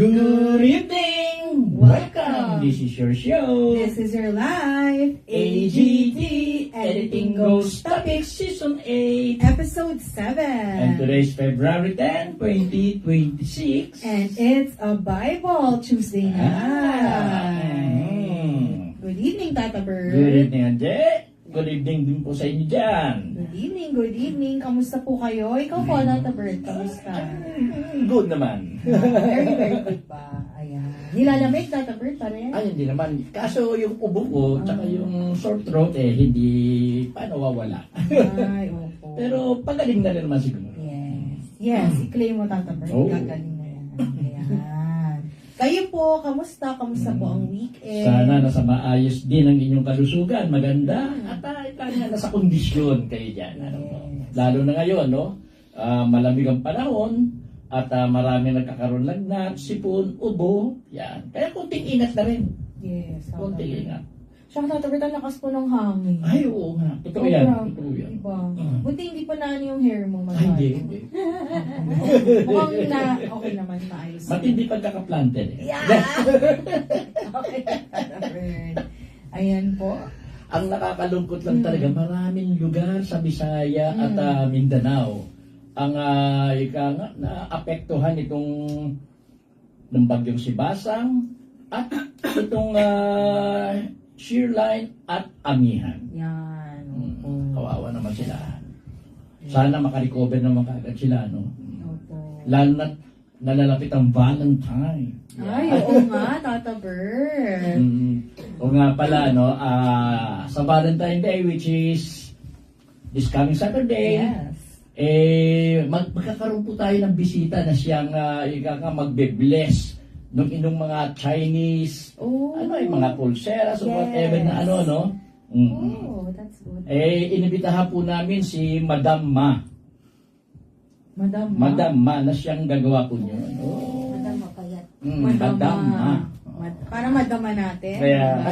Good evening! Welcome! This is your show. This is your live AGT Editing Ghost Topics Season 8. Episode 7. And today's February 10, 2026. And it's a Bible Tuesday night. Good evening, Tata Bird. Good evening, Anje. Good evening din po sa inyo dyan. Good evening, good evening. Kamusta po kayo? Ikaw po, Tata Bird, kamusta? Good naman. Very, very good ba? Ayan. Nilalamig, Tata Bird, pa rin? Ay, hindi naman. Kaso yung ubo ko, tsaka yung sore throat, hindi pa nawawala. Ay, opo. Pero pagaling na rin naman siguro. Yes. Yes, i-claim mo, Tata Bird. Oh. Gagaling na yan. Ayan. Kayo po, kamusta? Kamusta po ang weekend? Sana nasa maayos din ang inyong kalusugan, maganda, at nasa kondisyon kayo dyan. Ano po. Lalo na ngayon, no? Malamig ang panahon, at maraming nagkakaroon lagnat, sipon, ubo, yan. Kaya kunting ingat na rin. Yes. Kunting ingat. Siyang Tata Bird, ang lakas po ng hangin. Ay, oo nga. Totoo yan. Totoo yan. Diba? Buti hindi pa na yung hair mo. Ay, hindi. Mukhang na, okay naman, maayos. Matindi pagkakaplanted. Yeah! Okay, Tata Bird. Ayan po. Ang nakakalungkot lang talaga, maraming lugar sa Bisaya at Mindanao ang naapektuhan itong ng bagyong Sibasang at itong Shearline at Amihan. Yan. Kawawa naman sila. Sana makarecover naman kaagad sila, no? Opo. Lalo na nalalapit ang Valentine. Ay, oo nga, Tata Bird. O nga pala, no, sa Valentine Day, which is this coming Saturday, Yes. magkakaroon po tayo ng bisita na siyang magbe-bless nung inyong mga Chinese, Oh. mga pulseras o Yes. whatever na no? Oh, that's good. Inibitahan po namin si Madam Ma. Madam Ma na siyang gagawa po niyo. Oh. Madam mapayat. Madam Ma. Para madama natin. Kaya,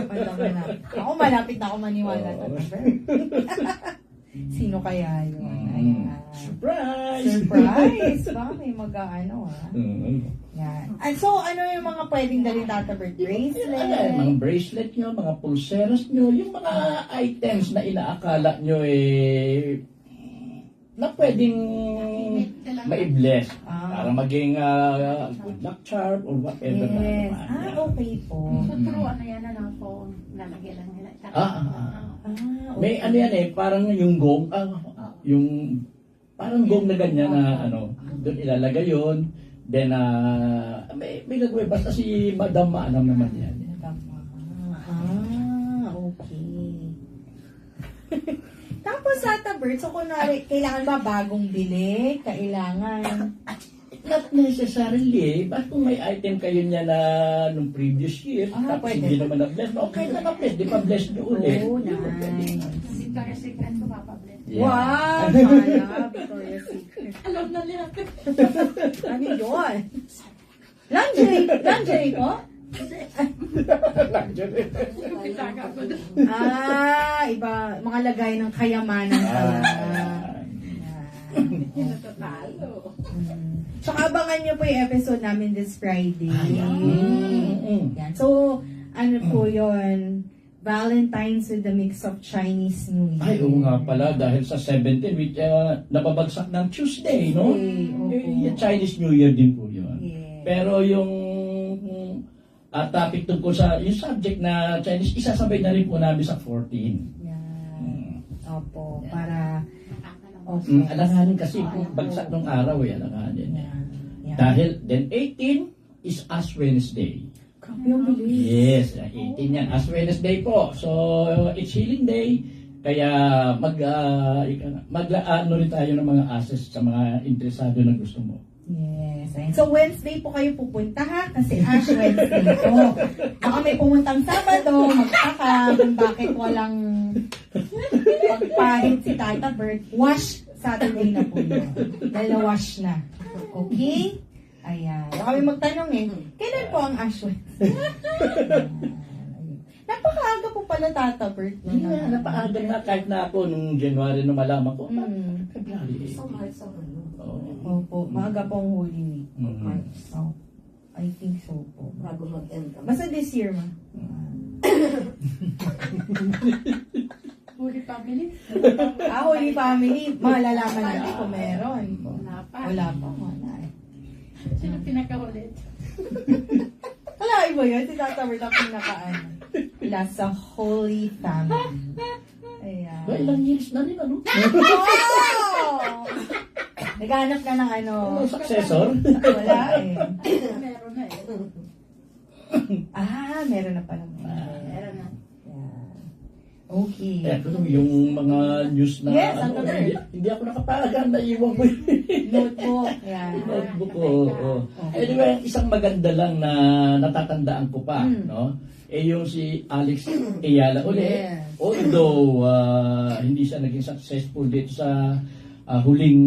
Madama natin. Ako malapit na ako maniwala. Tata Bird. Sino kaya yun? Ayan. surprise! Surprise! Baka may mag-ano Mm. Yan. And so, ano yung mga pwedeng dalhin, Tata Bird? Bracelet? Mga bracelet nyo, mga pulseras nyo, yung mga items na inaakala nyo na pwedeng ma-bless para maging good luck charm or whatever na Yes. naman. Okay po. Tuturuan na yan na phone. Lalagyan lang nila. May Okay. parang yung gong, yung parang gong na ganyan na doon ilalagay yun. Then, may gagawin. Basta si Madam Ma, alam naman yan. Okay. Tapos, Tata Bird, so kunwari, kailangan ba bagong bili? Kailangan. Not necessarily. Ba't kung may item kayo niya na nung previous year, tapos pwede. hindi naman na-bless, okay na na-bless, di pa bless nyo ulit. Oh, nice. Victoria's Secret ko papabless. Yeah. Wow! Sana, Victoria's Secret. Alam na nila. Ano yun? Lingerie? Lingerie ko? Pitaga ko doon. Iba. Mga lagay ng kayamanan pala. Natatalo. Tsaka abangan nyo po yung episode namin this Friday. Yan. So, ano po yun? Valentine's with the mix of Chinese New Year. Ay, oo nga pala, dahil sa 17, which nababagsak ng Tuesday, no? Tuesday, opo. Chinese New Year din po yun. Yes. Pero yung topic tungkol sa yung subject na Chinese, isasabay na rin po namin sa 14. Yan. Opo. Para... Alanganin kasi kung bagsak ng araw, alanganin. Yan. Dahil, then 18 is Ash Wednesday. Grabe yung bilis. Yes, 18 yan. Ash Wednesday po. So, it's healing day. Kaya mag-ano rin tayo ng mga asses sa mga interesado na gusto mo. Yes. Ayun. So, Wednesday po kayo pupunta ha? Kasi Ash Wednesday po. Baka may pumuntang Sabado, magtaka kung bakit walang pagpahit si Tata Bird. Wash Saturday na po yun. Dahil na-wash na. Okay? Ayan. Baka may magtanong kailan po ang Ash Wednesday? Napakaaga po pala, Tata Bird. Napaaga na kahit na ako nung January na malaman ko. February 18. So, Oo. Opo, maaga pong Holy Week. Mhm. So, I think so po. Bago mag-end. Basta this year, ma. Holy family. Holy Family, malalaman natin kung meron. Wala pa. Wala pa, wala. Sino pinakahulit? Wala, iba yun. Si Tata Bert ang pinakaano. Wala sa Holy Family. Ayan. Well, ilang years na rin, ano? Oh! Naghanap ka ng ano. Successor? Wala eh. Meron na eh. Meron na pala. Meron na. Yan. Okay. Eh, yung mga news na, Yes, ang ganda. hindi ako nakapagan, naiwan ko yung Notebook. Yan. notebook ko. Oh. Anyway, isang maganda lang na natatandaan ko pa, no? Eh yung si Alex Ayala uli. Yes. Although hindi siya naging successful dito sa huling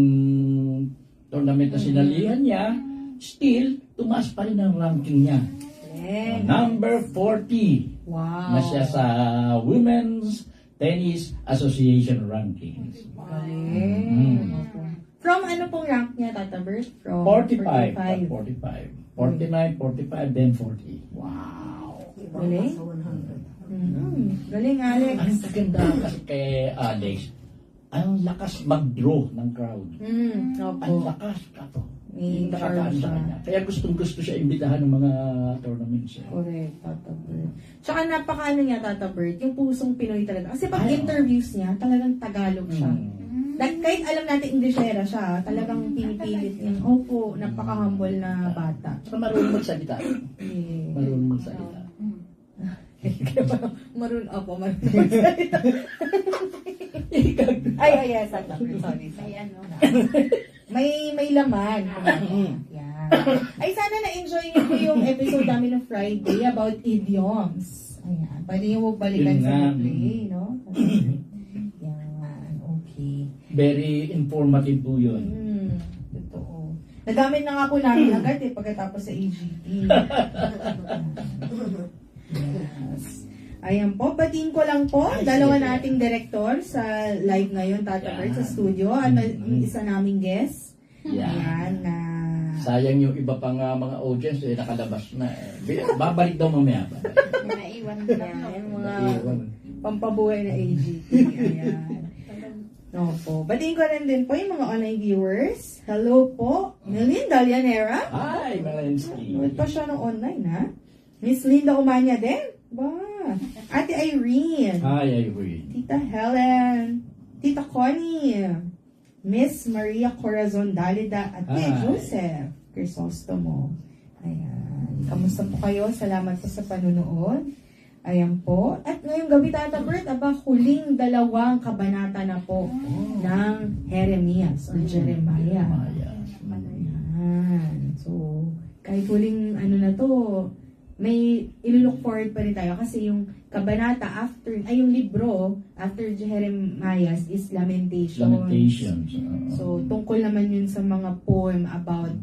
tournament na sinalihan niya, still, tumaas pa rin ang ranking niya. Yes. Number 40 Wow. na siya sa Women's Tennis Association rankings. Galing. From ano pong rank niya, Tata Bert? From 45. 49, 45, then 40. Galing. Sa 100. Galing, Alex. Ang maganda kasi kay Alex, ang lakas mag-draw ng crowd. Ang Opo. lakas ka to. May Hindi charm nakakaan sa siya. kanya. Kaya gustong-gusto siya imbitahan ng mga tournaments. Correct, Tata Bert. Tsaka napaka-ano niya, Tata Bert, yung pusong Pinoy talaga. Kasi pag Ay, interviews niya, talagang Tagalog siya. Kahit alam natin Englishera siya, talagang pinipilit niya. Opo, napaka-humble na bata. Saka marunong magsalita. Eh, Marunong magsalita. marunong magsalita. Yes, Tata Bert, sorry. May ano. May laman. Yan. Ay, sana na-enjoy niyo po yung episode namin ng Friday about idioms. Ayan. Pwede niyo balikan Yun sa nga. replay, no? Yan. Okay. Very informative po yun. Totoo. Nagamit na nga po namin agad pagkatapos sa AGP. Yes. Ayan po, batiin ko lang po, dalawa nating director sa live ngayon, Tata Bert, sa studio, at yung isa naming guest. Yeah. Ayan, na... Sayang yung iba pang mga audience nakalabas na. Babalik daw mamaya. Naiwan na. Ayan, mga Naiwan. pampabuhay na AGP. Ayan. No po. Batiin ko rin din po yung mga online viewers. Hello po, Milene Dalianera. Hi, Malensky. Wait pa siya ng online, ha? Miss Linda Umanya din. Ba? Ate Irene. Hi, Irene. Tita Helen. Tita Connie. Miss Maria Corazon Dalida at Tia Hi. Joseph Crisostomo. Ayan. Kamusta po kayo? Salamat po sa panunood. Ayan po. At ngayong gabi, Tata Bert, huling 2 kabanata na po ng Jeremias or Jeremiah. Ayan. So, kahit huling na to, may ilulook forward pa rin tayo kasi yung kabanata after, yung libro after Jeremiah is Lamentations. Lamentations. So, tungkol naman yun sa mga poem about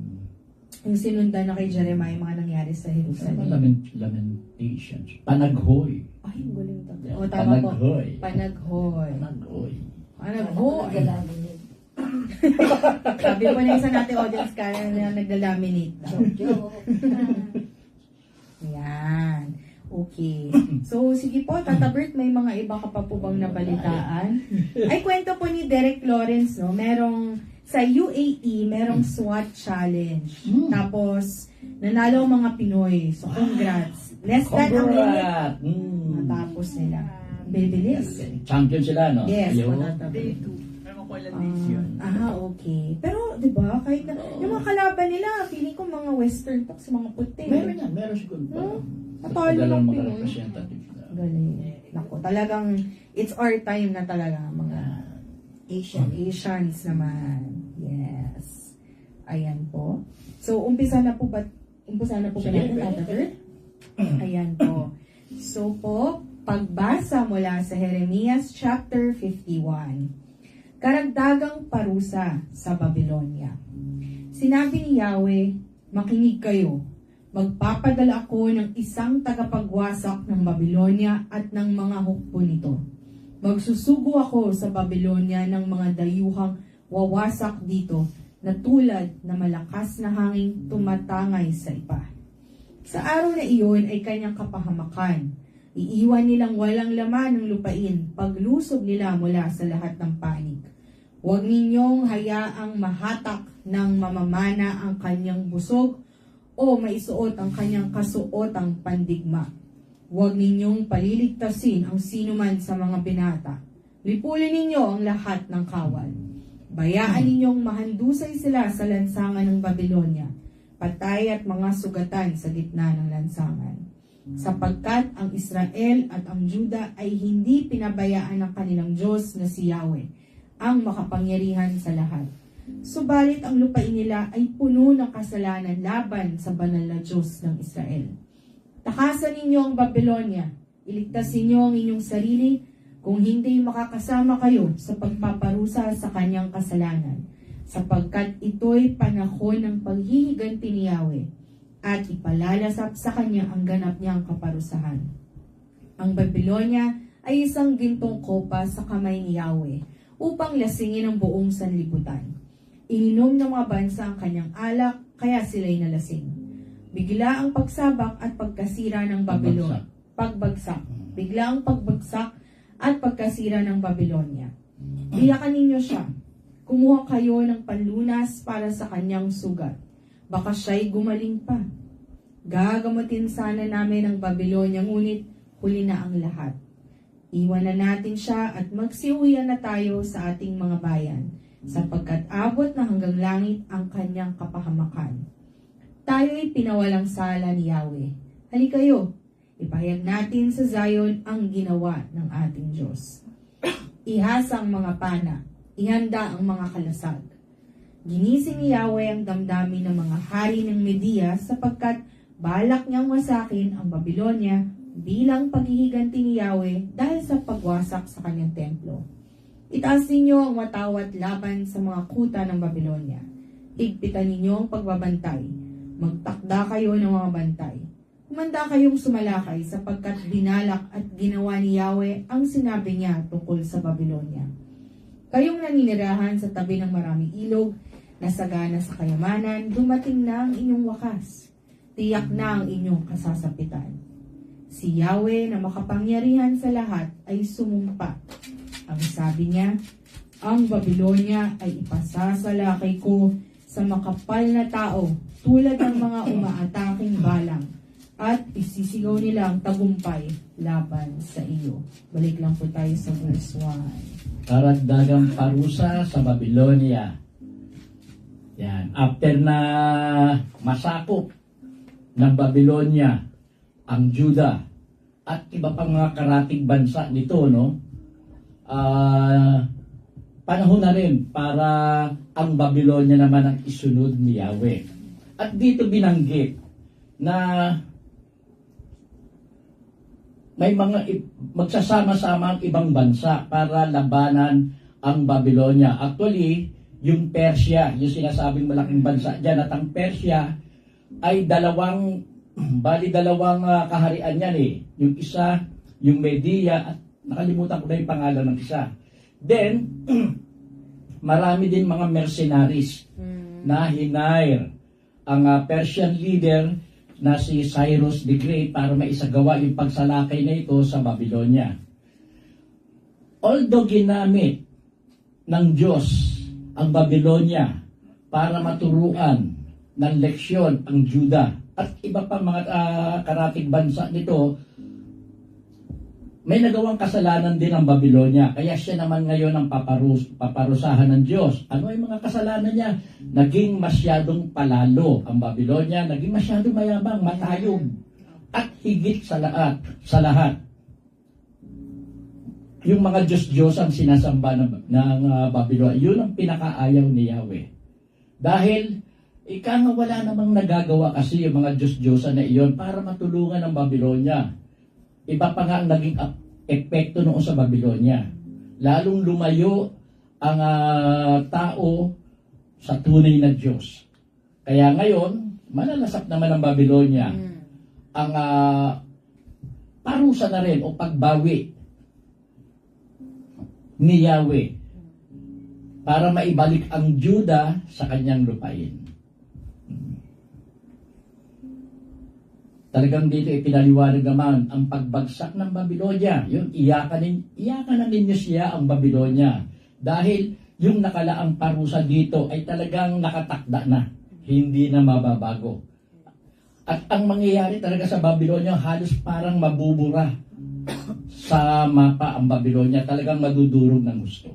yung sinundan na kay Jeremiah, yung mga nangyari sa Jerusalem. Lamentations. Panaghoy. Ay, ang galing to. O, tama po. Panaghoy. Panaghoy. Panaghoy. Panaghoy. Nagalamin. Sabi po na isa natin audience kaya na nagla-laminate daw. Yan. Okay. So, sige po, Tata Bert, may mga iba ka pa po bang nabalitaan? Ay, kwento po ni Derek Lawrence, no? Merong, sa UAE, merong SWAT challenge. Tapos, nanalo ang mga Pinoy. So, congrats. Less than a minute. Congrats. Natapos nila. Bibilis. Champion sila, no? Yes, Ayun. po, Tata Bert. Okay. Pero, di ba, kahit na, yung mga kalaban nila, feeling ko mga western talks, mga puti. Meron yan. Meron siguro pa. Natalo Dalawang ng mga Pinoy. representative na. Galing. Naku, talagang, it's our time na talaga, mga Asians naman. Yes. Ayan po. So, umpisa na po ba Sige, natin, pwede. Tata Bert? Ayan po. So po, pagbasa mula sa Jeremias chapter 51. Karagdagang parusa sa Babylonia. Sinabi ni Yahweh, makinig kayo. Magpapadala ako ng isang tagapagwasak ng Babylonia at ng mga hukbo nito. Magsusugo ako sa Babylonia ng mga dayuhang wawasak dito na tulad na malakas na hanging tumatangay sa ipa. Sa araw na iyon ay kanyang kapahamakan. Iiwan nilang walang laman ng lupain paglusob nila mula sa lahat ng panig. Huwag ninyong hayaang mahatak ng mamamana ang kanyang busog o maisuot ang kanyang kasuotang pandigma. Huwag ninyong paliligtasin ang sinuman sa mga binata. Lipulin ninyo ang lahat ng kawal. Bayaan ninyong mahandusay sila sa lansangan ng Babylonia, patay at mga sugatan sa gitna ng lansangan. Sapagkat ang Israel at ang Juda ay hindi pinabayaan ng kanilang Diyos na si Yahweh, ang makapangyarihan sa lahat. Subalit ang lupain nila ay puno ng kasalanan laban sa banal na Diyos ng Israel. Takasan ninyo ang Babylonia, iligtasin niyo ang inyong sarili, kung hindi makakasama kayo sa pagpaparusa sa kanyang kasalanan, sapagkat ito'y panahon ng paghihiganti ni Yahweh, at ipalalasap sa kanya ang ganap niyang kaparusahan. Ang Babylonia ay isang gintong kopa sa kamay ni Yahweh, upang lasingin ang buong sanlibutan. Ininom ng mga bansa ang kanyang alak, kaya sila'y nalasing. Bigla ang pagsabak at pagkasira ng Babylon. Pagbagsak. Bigla ang pagbagsak at pagkasira ng Babylonia. Iyakan ninyo siya. Kumuha kayo ng panlunas para sa kanyang sugat. Baka siya'y gumaling pa. Gagamutin sana namin ang Babylonia, ngunit huli na ang lahat. Iwanan natin siya at magsiuwian na tayo sa ating mga bayan, sapagkat abot na hanggang langit ang kanyang kapahamakan. Tayo'y pinawalang sala ni Yahweh. Halikayo, ipahayag natin sa Zion ang ginawa ng ating Diyos. Ihasa ang mga pana, ihanda ang mga kalasag. Ginising ni Yahweh ang damdamin ng mga hari ng Media sapagkat balak niyang wasakin ang Babylonia bilang paghihiganti ni Yahweh dahil sa pagwasak sa kanyang templo. Itaas ninyo ang watawat laban sa mga kuta ng Babylonia. Higpitan ninyo ang pagbabantay. Magtakda kayo ng mga bantay. Humanda kayong sumalakay sapagkat binalak at ginawa ni Yahweh ang sinabi niya tungkol sa Babylonia. Kayong naninirahan sa tabi ng maraming ilog, nasagana sa kayamanan, dumating na ang inyong wakas. Tiyak na ang inyong kasasapitan. Si Yahweh na makapangyarihan sa lahat ay sumumpa. Ang sabi niya, ang Babylonia ay ipasasalakay ko sa makapal na tao tulad ng mga umaataking balang at isisigaw nila ang tagumpay laban sa iyo. Balik lang po tayo sa verse 1. Karagdagang parusa sa Babylonia. Yan. After na masakop ng Babylonia ang Juda at iba pang mga karatig bansa nito, no? Panahon na rin para ang Babylonia naman ang isunod ni Yahweh. At dito binanggit na may mga magsasama-sama ang ibang bansa para labanan ang Babylonia. Actually, yung Persia, yung sinasabing malaking bansa dyan, at ang Persia ay dalawang kaharian yan eh. Yung isa, yung Media, at nakalimutan ko na yung pangalan ng isa. Then, marami din mga mercenaries na hinire ang Persian leader na si Cyrus the Great para maisagawa yung pagsalakay na ito sa Babylonia. Although ginamit ng Diyos ang Babylonia para maturuan ng leksyon ang Juda at iba pa mga karatig bansa nito, may nagawang kasalanan din ang Babylonia. Kaya siya naman ngayon ang paparusahan ng Diyos. Ano ay mga kasalanan niya? Naging masyadong palalo ang Babylonia, naging masyadong mayabang, matayog, at higit sa lahat. Yung mga Diyos-Diyos ang sinasamba ng Babylonia, yun ang pinakaayaw ni Yahweh. Dahil wala namang nagagawa kasi yung mga Diyos-Diyosan na iyon para matulungan ang Babylonia. Iba pa nga ang naging epekto noon sa Babylonia. Lalong lumayo ang tao sa tunay na Diyos. Kaya ngayon, malalasap naman ang Babylonia. Ang parusa na rin o pagbawi ni Yahweh para maibalik ang Juda sa kanyang lupain. Talagang dito ipinaliwanag naman ang pagbagsak ng Babylonia. Yun, iyakan na ninyo siya ang Babylonia. Dahil yung nakalaang parusa dito ay talagang nakatakda na. Hindi na mababago. At ang mangyayari talaga sa Babylonia, halos parang mabubura sa mapa ang Babylonia. Talagang madudurog ng gusto.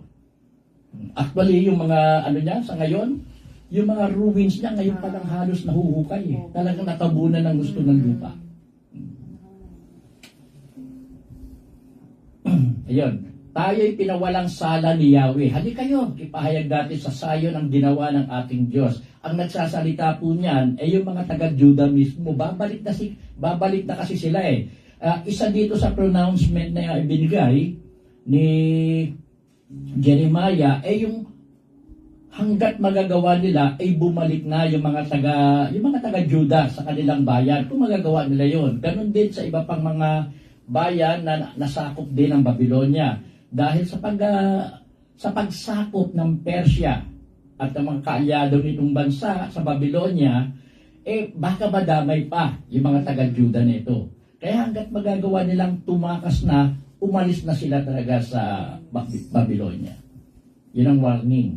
Actually, yung mga ano niya sa ngayon, yung mga ruins niya ngayon pa lang halos nahuhukay. Talagang natabunan ng gusto ng lupa. Ayun. Tayo'y pinawalang sala ni Yahweh. Hali kayo, ipahayag natin sa sayon ang ginawa ng ating Diyos. Ang nagsasalita po niyan ay yung mga taga-Juda mismo. Babalik na kasi sila eh. Isa dito sa pronouncement na ibinigay ni Jeremiah ay yung hanggat magagawa nila ay bumalik na yung mga taga-Juda sa kanilang bayan. Kung magagawa nila yon. Ganon din sa iba pang mga bayan na nasakop din ng Babylonia. Dahil sa pagsakop ng Persia at ng mga kaalyado nitong bansa sa Babylonia, baka madamay pa yung mga taga-Juda nito. Kaya hanggat magagawa nilang tumakas na, umalis na sila talaga sa Babylonia. Yun ang warning.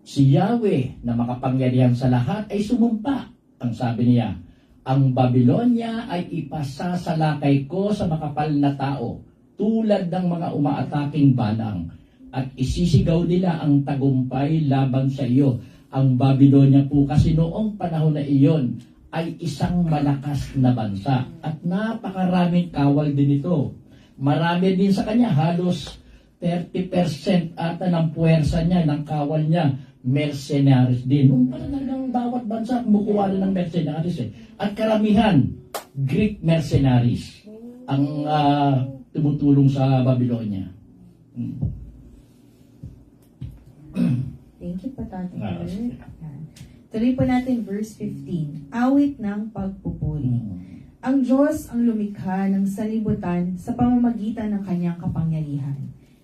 Si Yahweh na makapangyarihan sa lahat ay sumumpa. Ang sabi niya, ang Babylonia ay ipasasalakay ko sa makapal na tao, tulad ng mga umaataking balang, at isisigaw nila ang tagumpay laban sa iyo. Ang Babylonia po kasi noong panahon na iyon ay isang malakas na bansa at napakaraming kawal din ito. Marami din sa kanya, halos 30% ata ng puwersa niya, ng kawal niya, mercenaries din. Nung talagang bawat bansa kumukuha rin ng mercenaries eh. At karamihan, Greek mercenaries ang tumutulong sa Babylonia. Thank you po, Tatay Kurt. Tuloy po natin verse 15. Awit ng pagpupuri. Ang Diyos ang lumikha ng sanlibutan sa pamamagitan ng kanyang kapangyarihan.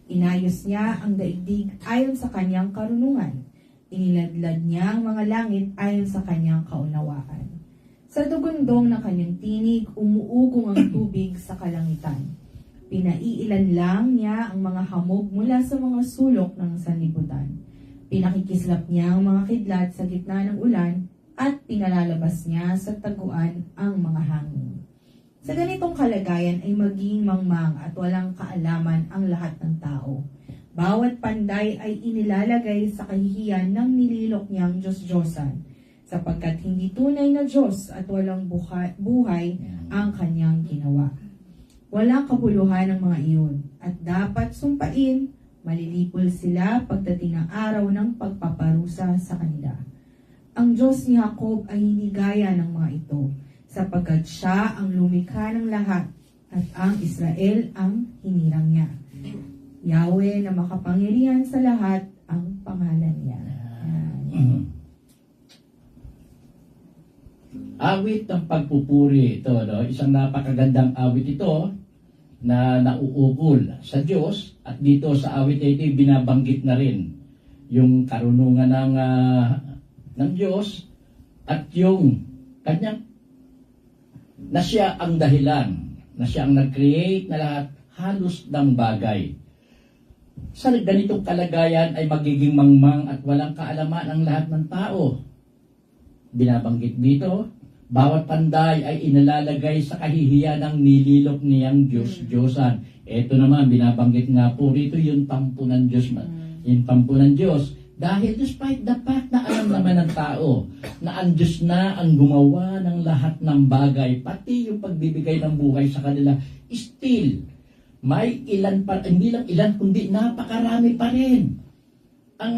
Inayos niya ang daigdig ayon sa kanyang karunungan. Iniladlad niya ang mga langit ayon sa kanyang kaunawaan. Sa dugundong ng kanyang tinig, umuugong ang tubig sa kalangitan. Pinaiilan lang niya ang mga hamog mula sa mga sulok ng sanlibutan. Pinakikislap niya ang mga kidlat sa gitna ng ulan at pinalalabas niya sa taguan ang mga hangin. Sa ganitong kalagayan ay maging mangmang at walang kaalaman ang lahat ng tao. Bawat panday ay inilalagay sa kahihiyan ng nililok niyang Diyos-Diyosan, sapagkat hindi tunay na Diyos at walang buhay ang kanyang ginawa. Walang kabuluhan ang mga iyon, at dapat sumpain, malilipol sila pagdating ng araw ng pagpaparusa sa kanila. Ang Diyos ni Jacob ay hindi gaya ng mga ito, sapagkat siya ang lumikha ng lahat, at ang Israel ang hinirang niya. Yahweh na makapangyarihan sa lahat ang pangalan niya. Awit ng pagpupuri ito, no? Isang napakagandang awit ito na nauukol sa Diyos, at dito sa awit na ito binabanggit na rin yung karunungan ng Diyos at yung kanyang na siya ang dahilan, na siya ang nag-create na lahat halos ng bagay. Sa ganitong kalagayan ay magiging mangmang at walang kaalaman ang lahat ng tao. Binabanggit dito, bawat panday ay inalalagay sa kahihiyan ng nililok niyang Diyos-Diyosan. Ito naman, binabanggit nga po rito yung tampo ng Diyos. Yung tampo ng Diyos. Dahil despite the fact na alam naman ng tao na ang Diyos na ang gumawa ng lahat ng bagay, pati yung pagbibigay ng buhay sa kanila, still, may ilan pa, hindi lang ilan, kundi napakarami pa rin ang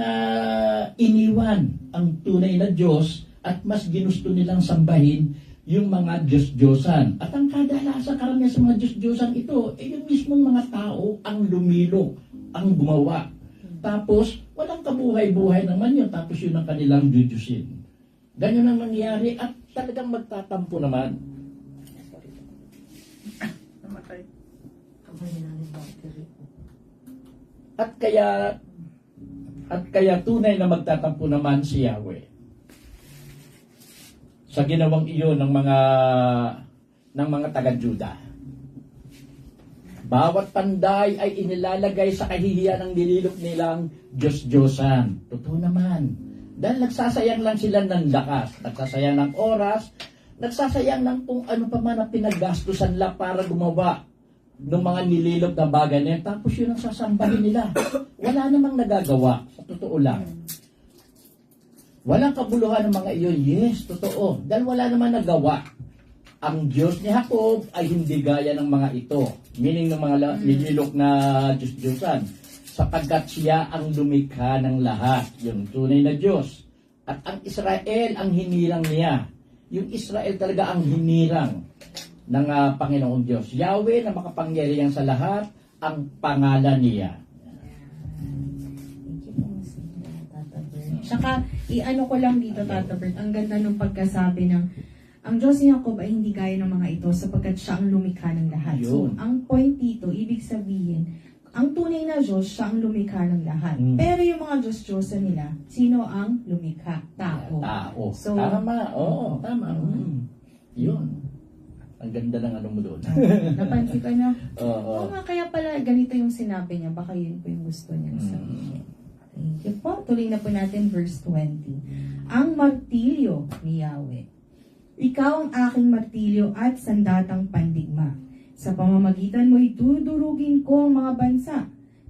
iniwan ang tunay na Diyos, at mas ginusto nilang sambahin yung mga Diyos-Diyosan. At ang kadalasan karamihan sa mga Diyos-Diyosan ito, yung mismong mga tao ang lumilok, ang gumawa. Tapos, walang kabuhay-buhay naman yun, tapos yun ang kanilang Diyos-Diyosin. Ganyan ang nangyari, at talagang magtatampo naman. At kaya tunay na magtatampo naman si Yahweh. sa ginawang iyon ng mga taga-Juda. Bawat panday ay inilalagay sa kahihiyan ng nililok nilang Diyos-Diyosan. Totoo naman. Dahil nagsasayang lang sila ng lakas, nagsasayang ng oras, nagsasayang ng kung ano pa man ang pinaggastusan nila para gumawa ng mga nililok na bagay na yun. Tapos yun ang sasambahin nila. Wala namang nagagawa. Sa totoo lang. Walang kabuluhan ng mga iyon. Yes, totoo. Dahil wala namang nagawa. Ang Diyos ni Jacob ay hindi gaya ng mga ito. Meaning ng mga nililok na Diyos-Diyosan. Sapagkat siya ang lumikha ng lahat. Yung tunay na Diyos. At ang Israel ang hinirang niya. Yung Israel talaga ang hinirang ng Panginoong Diyos. Yahweh na makapangyarihan sa lahat, ang pangalan niya. Thank you po, Tata Bert. Tsaka, i-ano ko lang dito, Tata Bert, ang ganda ng pagkasabi ng ang Diyos ni Jacob ay hindi gaya ng mga ito sapagkat siya ang lumikha ng lahat. So, Yun. ang point dito, ibig sabihin, ang tunay na Diyos, siya ang lumikha ng lahat. Pero yung mga Diyos-Diyosan nila, sino ang lumikha? Tao. Tao. So, Tama. Oo, tama. Yun. Ang ganda ng ano mo doon. napansin ko na, Oo. nga, kaya pala ganito yung sinabi niya, baka yun po yung gusto niyang sabihin. Thank you po. Tuloy na po natin verse 20. Ang martilyo ni Yahweh. Ikaw ang aking martilyo at sandatang pandigma. Sa pamamagitan mo'y dudurugin ko ang mga bansa.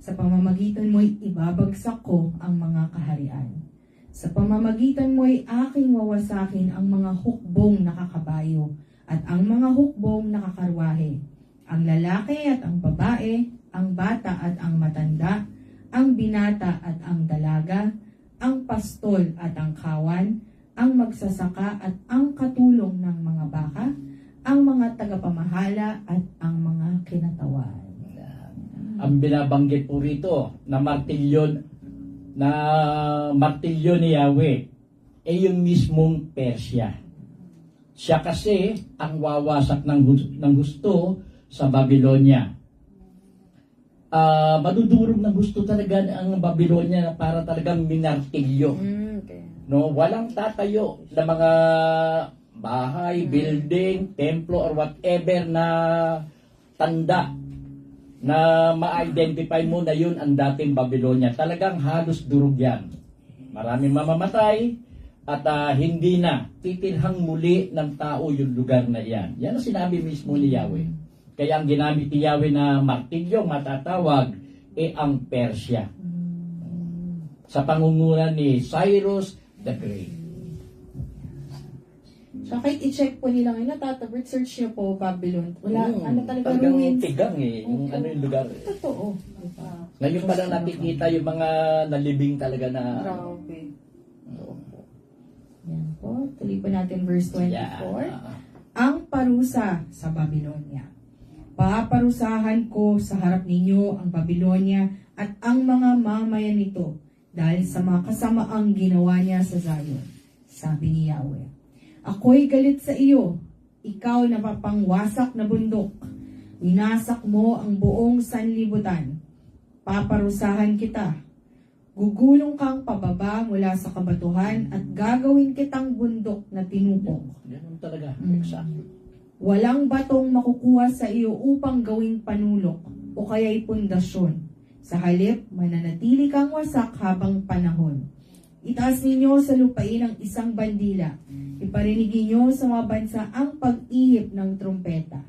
Sa pamamagitan mo'y ibabagsak ko ang mga kaharian. Sa pamamagitan mo'y aking wawasakin ang mga hukbong nakakabayo at ang mga hukbong nakakarwahe. Ang lalaki at ang babae, ang bata at ang matanda, ang binata at ang dalaga, ang pastol at ang kawan, ang magsasaka at ang katulong ng mga baka, ang mga tagapamahala at ang mga kinatawan. Ang binabanggit po rito na martilyo ni Yahweh ay yung mismong Persya. Siya kasi ang wawasak ng gusto sa Babylonia. Madudurog ng gusto talaga ang Babylonia na para talagang minartilyo. Okay. No, walang tatayo na mga bahay, building, templo, or whatever na tanda na ma-identify mo na yun ang dating Babylonia. Talagang halos durog yan. Maraming mamamatay at hindi na titilhang muli ng tao yung lugar na yan. Yan ang sinabi mismo ni Yahweh. Kaya ang ginamit ni Yahweh na martilyo, matatawag, ang Persya. Sa pangunguna ni Cyrus the Great. So, kahit i-check po nila ngayon, Tatabert, search niyo po Babylon. Wala, talaga talagang ruins. tigang yung ano yung lugar. Totoo. Diba? Ngayon pa lang nakikita yung mga nalibing talaga na Grabe. Yan po. Tuloy po natin verse 24. Yeah. Ang parusa sa Babylonia. Paparusahan ko sa harap ninyo ang Babylonia at ang mga mamayan nito dahil sa mga kasamaang ginawa niya sa Zion. Sabi ni Yahweh, ako'y galit sa iyo, ikaw na papangwasak na bundok. Winasak mo ang buong sanlibutan. Paparusahan kita. Gugulong kang pababa mula sa kabatuhan at gagawin kitang bundok na tinupok. Ganun talaga. Exactly. Walang batong makukuha sa iyo upang gawing panulok o kaya'y pundasyon. Sa halip, mananatili kang wasak habang panahon. Itaas ninyo sa lupain ang isang bandila. Iparinigin nyo sa mga bansa ang pag-ihip ng trumpeta.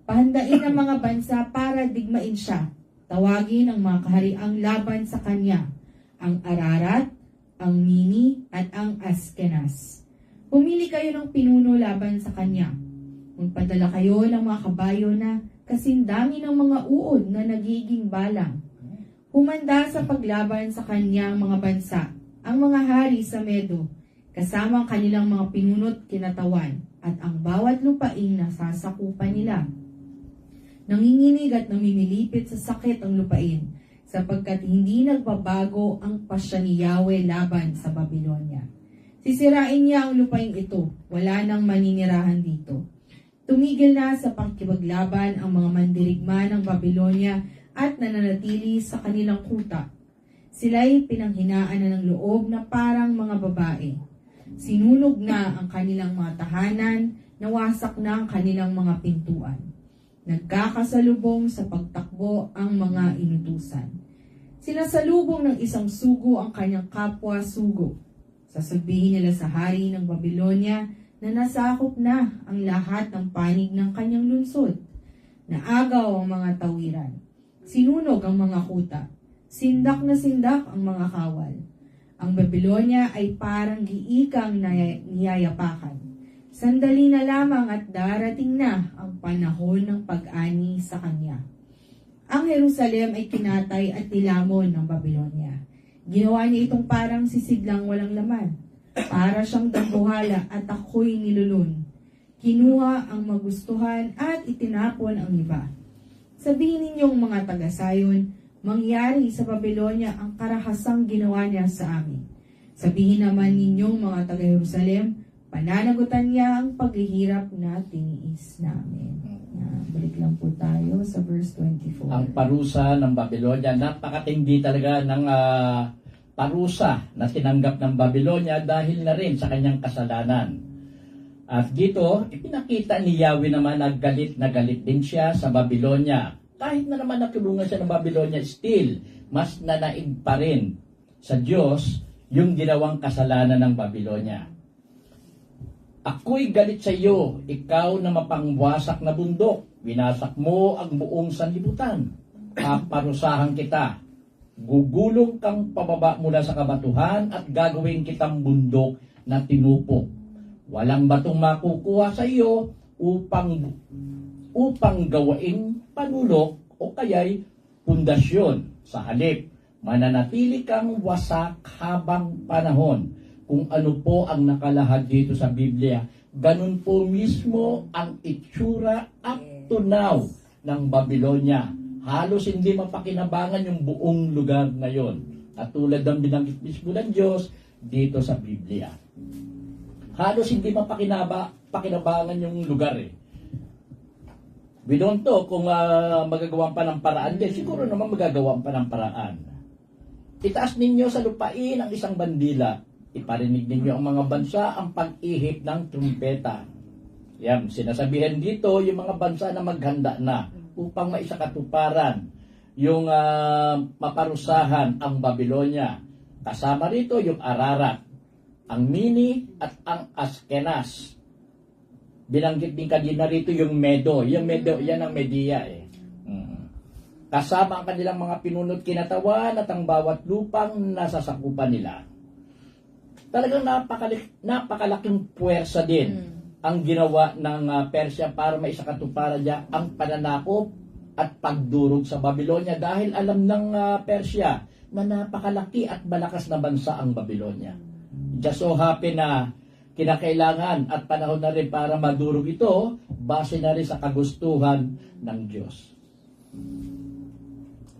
Pahandain ang mga bansa para digmain siya. Tawagin ang mga kahariang laban sa kanya. Ang Ararat, ang Mini, at ang Askenas. Pumili kayo ng pinuno laban sa kanya. Magpadala kayo ng mga kabayo na kasing dami ng mga uod na nagiging balang. Humanda sa paglaban sa kanyang mga bansa, ang mga hari sa Medo, kasama ang kanilang mga pinunot kinatawan, at ang bawat lupaing nasasakupan nila. Nanginginig at namimilipit sa sakit ang lupain, sapagkat hindi nagbabago ang pasya ni Yahweh laban sa Babylonia. Sisirain niya ang lupaing ito, wala nang maninirahan dito. Tumigil na sa pagkibaglaban ang mga mandirigma ng Babylonia at nananatili sa kanilang kuta. Sila'y pinanghinaan na ng loob na parang mga babae. Sinunog na ang kanilang mga tahanan, nawasak na ang kanilang mga pintuan. Nagkakasalubong sa pagtakbo ang mga inutusan. Sinasalubong ng isang sugo ang kanyang kapwa sugo. Sasabihin nila sa hari ng Babylonia na nasakop na ang lahat ng panig ng kanyang lungsod. Naagaw ang mga tawiran. Sinunog ang mga kuta. Sindak na sindak ang mga kawal. Ang Babylonia ay parang giikang niyayapakan. Sandali na lamang at darating na ang panahon ng pag-ani sa kanya. Ang Jerusalem ay kinatay at nilamon ng Babylonia. Ginawa niya itong parang sisidlang walang laman. Para siyang dambuhala at ako'y nilulun. Kinuha ang magustuhan at itinapon ang iba. Sabihin ninyong mga taga-Sayon, mangyari sa Babylonia ang karahasang ginawa niya sa amin. Sabihin naman ninyong mga taga-Jerusalem, pananagutan niya ang paghihirap na tiniis namin. Balik lang po tayo sa verse 24. Ang parusa ng Babylonia, napakatindi talaga ng parusa na tinanggap ng Babylonia dahil na rin sa kanyang kasalanan. At dito, ipinakita ni Yahweh naman na galit din siya sa Babylonia. Kahit na naman nakulungan siya ng Babylonia, still, mas nanaig pa rin sa Diyos yung ginawang kasalanan ng Babylonia. Ako'y galit sa iyo, ikaw na mapangwasak na bundok. Winasak mo ang buong sanlibutan. Paparusahan kita. Gugulong kang pababa mula sa kabatuhan at gagawin kitang bundok na tinupok. Walang batong makukuha sa iyo upang gawaing panulok o kaya'y pundasyon. Sa halip, mananatili kang wasak habang panahon. Kung ano po ang nakalahad dito sa Biblia, ganun po mismo ang itsura up to now ng Babylonia. Halos hindi mapakinabangan yung buong lugar na yon. At tulad ng binanggit mismo ng Diyos dito sa Biblia. Halos hindi mapakinabangan yung lugar eh. We don't know kung magagawan pa ng paraan din. Siguro naman magagawan pa ng paraan. Itaas ninyo sa lupain ang isang bandila. Iparinig ninyo ang mga bansa ang pag-ihip ng trumpeta. Yan, sinasabihan dito yung mga bansa na maghanda na upang maisakatuparan yung maparusahan ang Babylonia. Kasama rito yung Ararat, ang Mini at ang Askenas. Binanggit din kanina rito yung Medo. Yung Medo, yan ang Media eh. Kasama ang kanilang mga pinunod kinatawan at ang bawat lupang nasasakupan nila. Talagang napakalaking puwersa din ang ginawa ng Persia para maisakatuparan niya ang pananakop at pagdurog sa Babylonia dahil alam ng Persia na napakalaki at malakas na bansa ang Babylonia. Just so happen na kinakailangan at panahon na rin para madurog ito base na rin sa kagustuhan ng Diyos.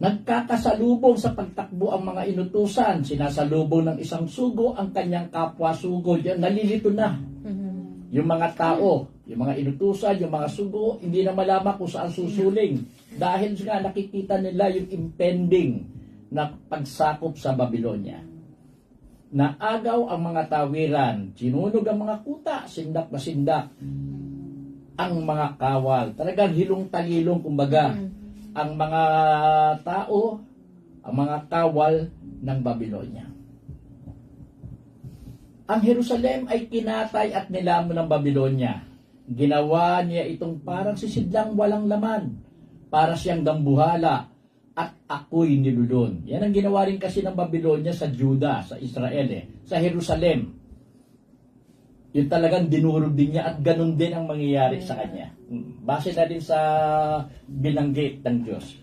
Nagkakasalubong sa pagtakbo ang mga inutusan. Sinasalubong ng isang sugo ang kanyang kapwa sugo. Yan, nalilito na. Yung mga tao, yung mga inutusan, yung mga sugo, hindi na malaman kung saan susuling. Dahil nga nakikita nila yung impending na pagsakop sa Babylonia. Naagaw ang mga tawiran, sinunog ang mga kuta, sindak na sindak ang mga kawal. Talagang hilong-talilong, kumbaga. Ang mga tao, ang mga kawal ng Babylonia. Ang Jerusalem ay kinatay at nilamon ng Babylonia. Ginawa niya itong parang sisidlang walang laman, para siyang dambuhala at ako'y nilulun. Yan ang ginawa rin kasi ng Babylonia sa Juda, sa Israel sa Jerusalem. Yun talagang dinurog din niya at ganun din ang mangyayari sa kanya. Base na din sa binanggit ng Diyos.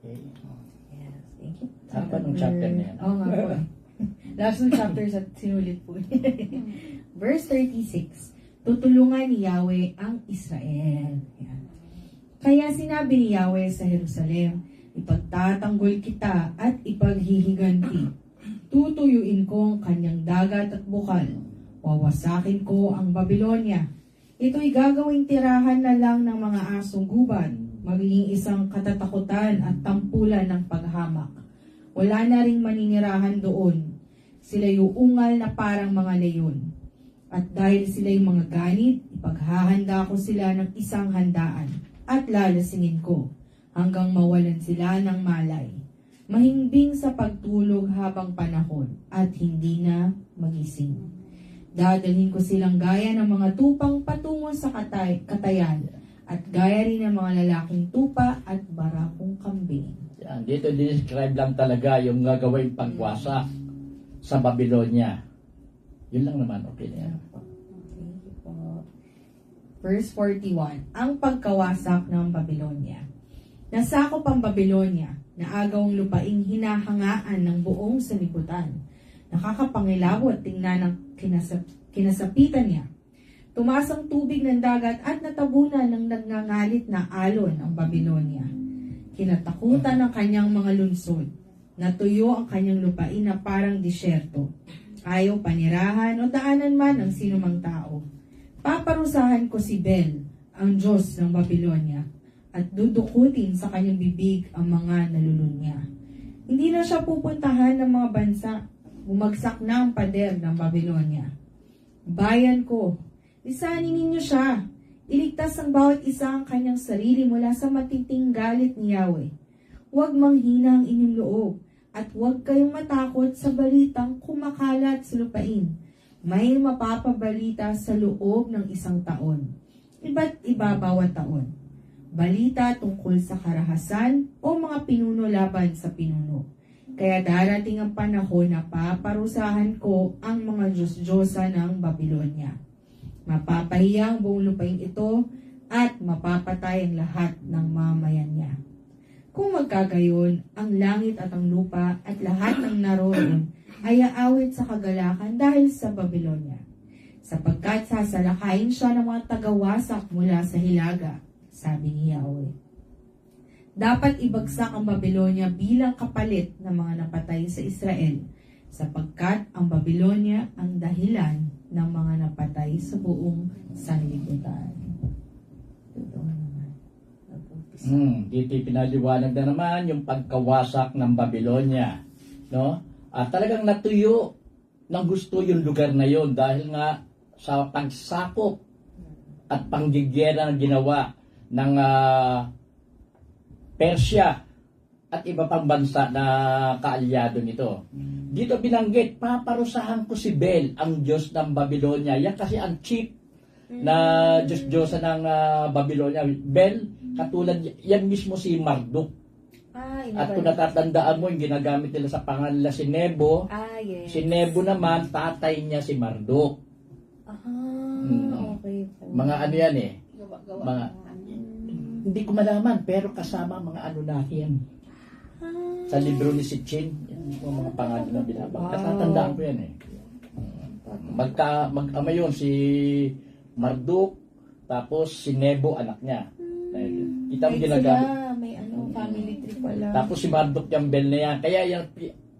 Okay. Yes, thank you. Haba ng chapter na yan. Oo nga po. Last ng chapter sa sinulit po. Verse 36, tutulungan ni Yahweh ang Israel. Yan. Kaya sinabi ni Yahweh sa Jerusalem, ipagtatanggol kita at ipaghihiganti. Tutuyuin ko ang kanyang dagat at bukal. Wawasakin ko ang Babylonia. Ito'y gagawing tirahan na lang ng mga asong gubat, magiging isang katatakutan at tampulan ng paghamak. Wala na ring maninirahan doon. Sila'y uungal na parang mga leyon. At dahil sila'y mga ganit, ipaghahanda ko sila ng isang handaan at lalasingin ko hanggang mawalan sila ng malay. Mahimbing sa pagtulog habang panahon at hindi na magising. Dadalhin ko silang gaya ng mga tupang patungo sa katayan at gaya rin ng mga lalaking tupa at barakong kambing. Yan, dito describe lang talaga yung gagawing pagwasak sa Babylonia. Yun lang naman, okay na yan. Okay po. Verse 41, ang pagkawasak ng Babylonia. Nasakop ang Babylonia na agawang lupaing hinahangaan ng buong sanlibutan. Nakakapangilabot tingnan ng kinasapitan niya. Tumaas ang tubig ng dagat at natabunan ng nagngangalit na alon ang Babylonia. Kinatakutan ng kanyang mga lungsod. Natuyo ang kanyang lupain na parang disyerto. Ayaw panirahan o daanan man ng sinumang tao. Paparusahan ko si Bel, ang Diyos ng Babylonia, at dudukutin sa kanyang bibig ang mga nalulunya. Hindi na siya pupuntahan ng mga bansa. Bumagsak na ang pader ng Babylonia. Bayan ko, lisanin ninyo siya. Iligtas ang bawat isa ang kanyang sarili mula sa matiting galit ni Yahweh. Huwag manghina ang inyong loob at huwag kayong matakot sa balitang kumakalat sa lupain. May mapapabalita sa loob ng 1 taon. Iba't iba bawat taon. Balita tungkol sa karahasan o mga pinuno laban sa pinuno. Kaya darating ang panahon na paparusahan ko ang mga Diyos-Diyosa ng Babylonia. Mapapahiya ang buong lupain ito at mapapatay ang lahat ng mamayan niya. Kung magkagayon, ang langit at ang lupa at lahat ng naroon ay aawit sa kagalakan dahil sa Babylonia. Sapagkat sasalakayin siya ng mga tagawasak mula sa hilaga, sabi ni Yahweh. Dapat ibagsak ang Babylonia bilang kapalit ng mga napatay sa Israel, sapagkat ang Babylonia ang dahilan ng mga napatay sa buong sanlibutan. Totoo naman. Dito pinaliwanag na naman yung pagkawasak ng Babylonia. No? At talagang natuyo ng gusto yung lugar na yon dahil nga sa pagsakop at panggigera na ginawa ng Persia at iba pang bansa na kaalyado nito. Dito binanggit, paparusahan ko si Bel, ang Diyos ng Babylonia. Yan kasi ang chief na Diyos-Diyosa ng Babylonia. Bel, katulad, yan mismo si Marduk. At kung natatandaan mo, yung ginagamit nila sa pangalan nila si Nebo, yes. si Nebo naman, tatay niya si Marduk. Okay po. Mga ano yan eh. Gawa-gawa. Mga, hindi ko malaman, pero kasama mga Anunnaki yan. Sa libro ni Sitchin, yung mga pangalan na binabang. Wow. Natatandaan ko yan eh. Mag-ama yun, si Marduk, tapos si Nebo, anak niya. Kita mo ginagamit. May family tree pala. Tapos si Marduk yung Bel na yan. Kaya yung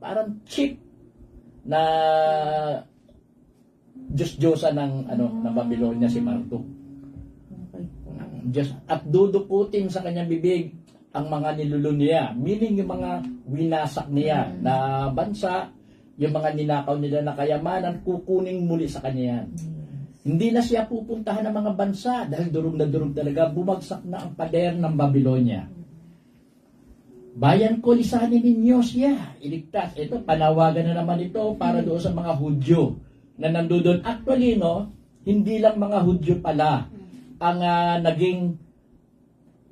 parang cheap na Diyos-Diyosa ng, ng Babylonia si Marduk. Okay po. At dudukutin sa kanyang bibig ang mga nilulun niya. Meaning yung mga winasak niya na bansa, yung mga ninakaw nila na kayamanan, kukuning muli sa kanya yan. Hindi na siya pupuntahan ng mga bansa dahil durog na durog talaga. Bumagsak na ang pader ng Babylonia. Bayan ko, lisanin ninyo siya. Iligtas. Ito, panawagan na naman ito para doon sa mga Hudyo na nandoon. Actually, no, hindi lang mga Hudyo pala ang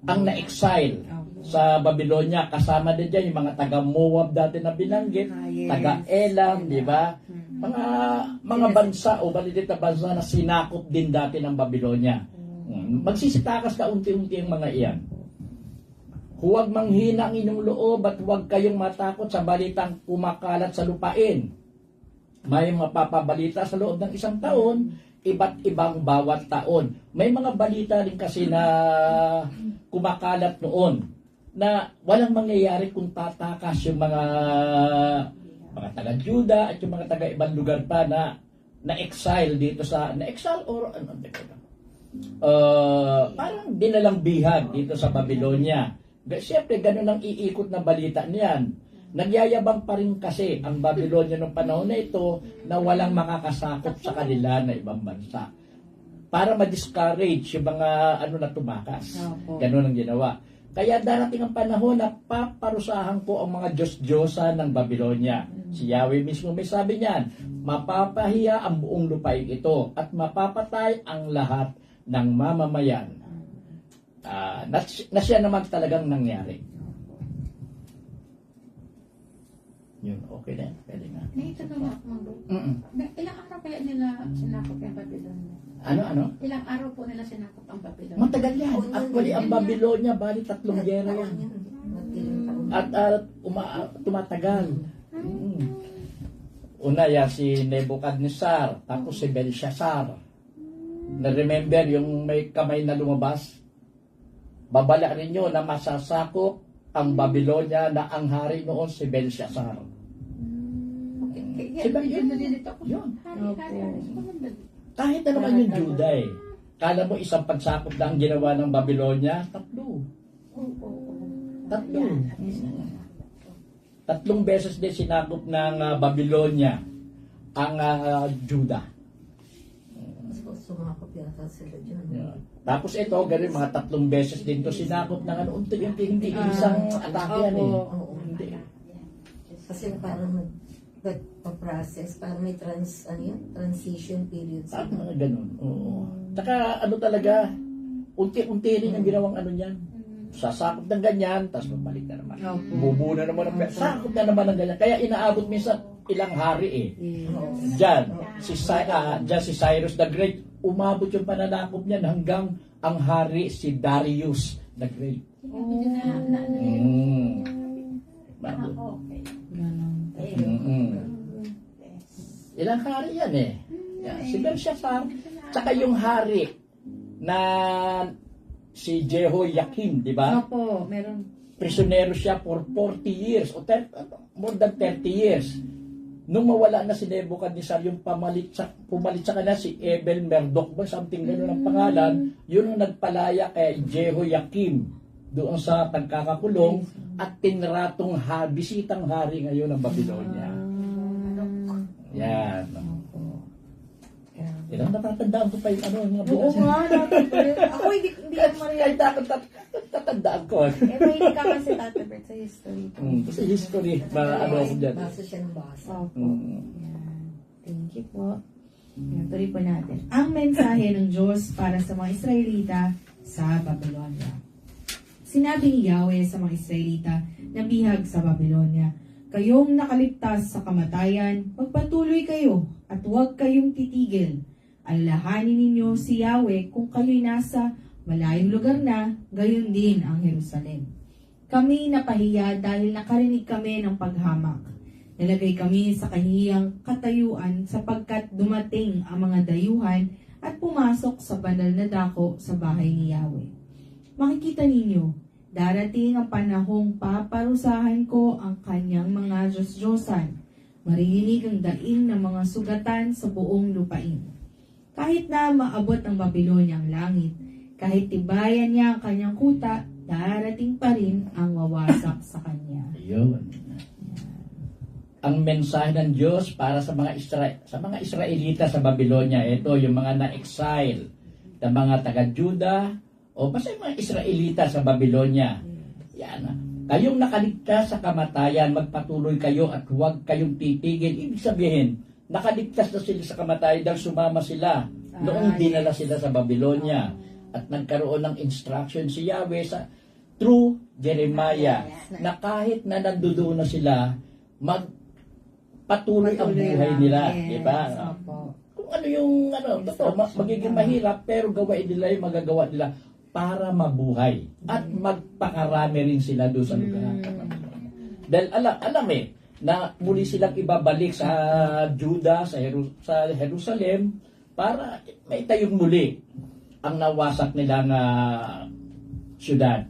ang na-exile sa Babylonia. Kasama din dyan yung mga taga-Moab dati na binanggit, taga-Elam, di ba? Mga bansa o malilit na bansa na sinakop din dati ng Babylonia. Magsisitakas ka unti-unti ang mga iyan. Huwag manghina ang inyong loob at huwag kayong matakot sa balitang kumakalat sa lupain. May mapapabalita sa loob ng 1 taon, iba't ibang bawat taon. May mga balita rin kasi na kumakalat noon na walang mangyayari kung tatakas yung mga taga-Juda at yung mga taga-ibang lugar pa na exile dito sa na-exile or parang dinalang bihag dito sa Babylonia. Siyempre, ganun ang iikot na balita niyan. Nagyayabang pa rin kasi ang Babylonia ng panahon na ito na walang makakasakop sa kanila na ibang bansa. Para ma-discourage yung mga na tumakas. Opo. Ganun ang ginawa. Kaya darating ang panahon na paparusahan ko ang mga Diyos-Diyosa ng Babylonia. Si Yahweh mismo may sabi niyan, mapapahiya ang buong lupain ito at mapapatay ang lahat ng mamamayan. Na siya naman talagang nangyari. Yun, okay na. Pwede na. Naitanong ako mag Mm-mm. Ilang araw kaya nila sinakop yung Babylonia? Ano? Ilang araw po nila sinakop ang Babylonia? Matagal yan. Actually, ang Babylonia, bali 3 gera yan. At tumatagal. Una yan si Nebuchadnezzar, tapos si Belshazzar. Na-remember yung may kamay na lumabas? Babala ninyo na masasakop ang Babylonia na ang hari noon si Belshazzar. Kaya Diba yun? nalilito ako. Yun. Hari. Kahit na naman yung Juda eh. Kala mo isang pagsakop na ang ginawa ng Babylonia? 3. Tatlo. 3 beses din sinakop ng Babylonia ang Juda. Sumakop yata sila dyan. Yeah. Tapos ito, ganun, mga 3 beses din to sinakop ng unti-unti, hindi isang atake yan eh. Oo. Hindi. Kasi parang nagpa-process, parang may transition period sila. Mga ganun. Oo. Tsaka talaga, unti-unti rin ang ginawang niyan. Sasakop ng ganyan, tapos babalik na naman. Bubuo na naman ng pera. Sakop na naman ng ganyan. Kaya inaabot minsan ilang hari eh. Diyan, si Cyrus the Great, umabot yung pananakop niyan hanggang ang hari si Darius the Great. Bago. Ilang hari yan eh. Yan, si Belshazzar, tsaka yung hari na si Jehoiakim, di ba? Opo, meron. Prisionero siya for 40 years o more than 30 years. Nung mawala na si Nebuchadnezzar, yung pumalit sa kanya si Ebel Merdok ba, something gano'n ang pangalan, yun ang nagpalaya kay Jehoiakim doon sa pagkakakulong at tinratong bisitang hari ngayon ng Babylonia. Yan. Ilang natatandaan ko pa yung mga Oo bukas. nga, ako hindi ako Kahit ako tatandaan ko. hindi ka kasi tatabert sa history. Kasi history, ako dyan. Basa siya ng basa. Opo. Yan. Thank you po. Yan, tuloy po natin. Ang mensahe ng Diyos para sa mga Israelita sa Babylonia. Sinabi ni Yahweh sa mga Israelita na bihag sa Babylonia, kayong nakaligtas sa kamatayan, magpatuloy kayo at huwag kayong titigil. Alalahanin ninyo si Yahweh kung kayo'y nasa malayong lugar na, gayon din ang Jerusalem. Kami napahiya dahil nakarinig kami ng paghamak. Nalagay kami sa kahiyang katayuan sapagkat dumating ang mga dayuhan at pumasok sa banal na dako sa bahay ni Yahweh. Makikita ninyo, darating ang panahong paparusahan ko ang kanyang mga Diyos-Diyosan. Maririnig ang daing ng mga sugatan sa buong lupain. Kahit na maabot ng Babylonia ang langit, kahit tibayan niya ang kanyang kuta, darating pa rin ang wawasak sa kanya. Ayun. Ang mensahe ng Diyos para sa mga Israelita sa Babylonia, ito yung mga na-exile, na mga taga-Juda, o basta yung mga Israelita sa Babylonia. Yan. Kayong nakaligtas sa kamatayan, magpatuloy kayo at huwag kayong titigil. Ibig sabihin, nakaligtas na sila sa kamatayan dahil sumama sila noong dinala sila sa Babylonia. At nagkaroon ng instruction si Yahweh through Jeremiah na kahit na nandoon na sila, magpatuloy ang buhay nila. Diba? Kung ano yung magiging mahirap, pero gawain nila yung magagawa nila para mabuhay. At magpakarami rin sila doon sa lugar. Dahil alam na muli silang ibabalik sa Juda, sa Jerusalem, para maitayong muli ang nawasak nilang syudad.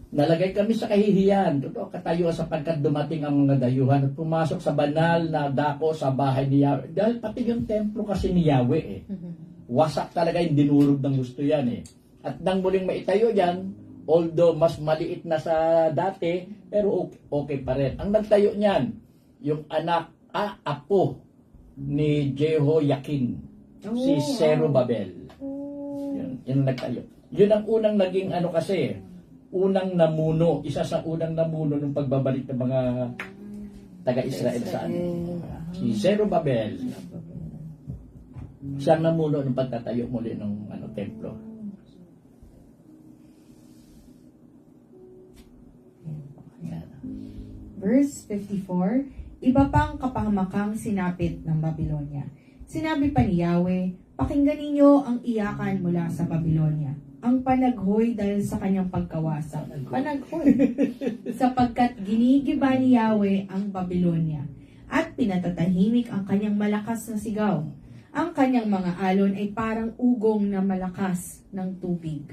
Nalagay kami sa kahihiyan, totoo katayuan sapagkat dumating ang mga dayuhan at pumasok sa banal na dako sa bahay ni Yahweh. Dahil pati yung templo kasi ni Yahweh wasak talaga yung dinurog ng gusto yan At nang muling maitayo yan, Although mas maliit na sa dati, pero okay pa rin. Ang nagtayo niyan, yung apo ni Jehoiakim, si Oh, Zerubbabel. Yun ang nagtayo. Yun ang unang naging unang namuno, isa sa unang namuno ng pagbabalik ng mga taga-Israel sa si Zerubbabel. Siya ang namuno ng pagtatayo muli ng templo. Verse 54, iba pang kapahamakang sinapit ng Babylonia. Sinabi pa ni Yahweh, pakinggan ninyo ang iyakan mula sa Babylonia. Ang panaghoy dahil sa kanyang pagkawasak. Panaghoy. Sapagkat ginigiba ni Yahweh ang Babylonia at pinatatahimik ang kanyang malakas na sigaw. Ang kanyang mga alon ay parang ugong na malakas ng tubig.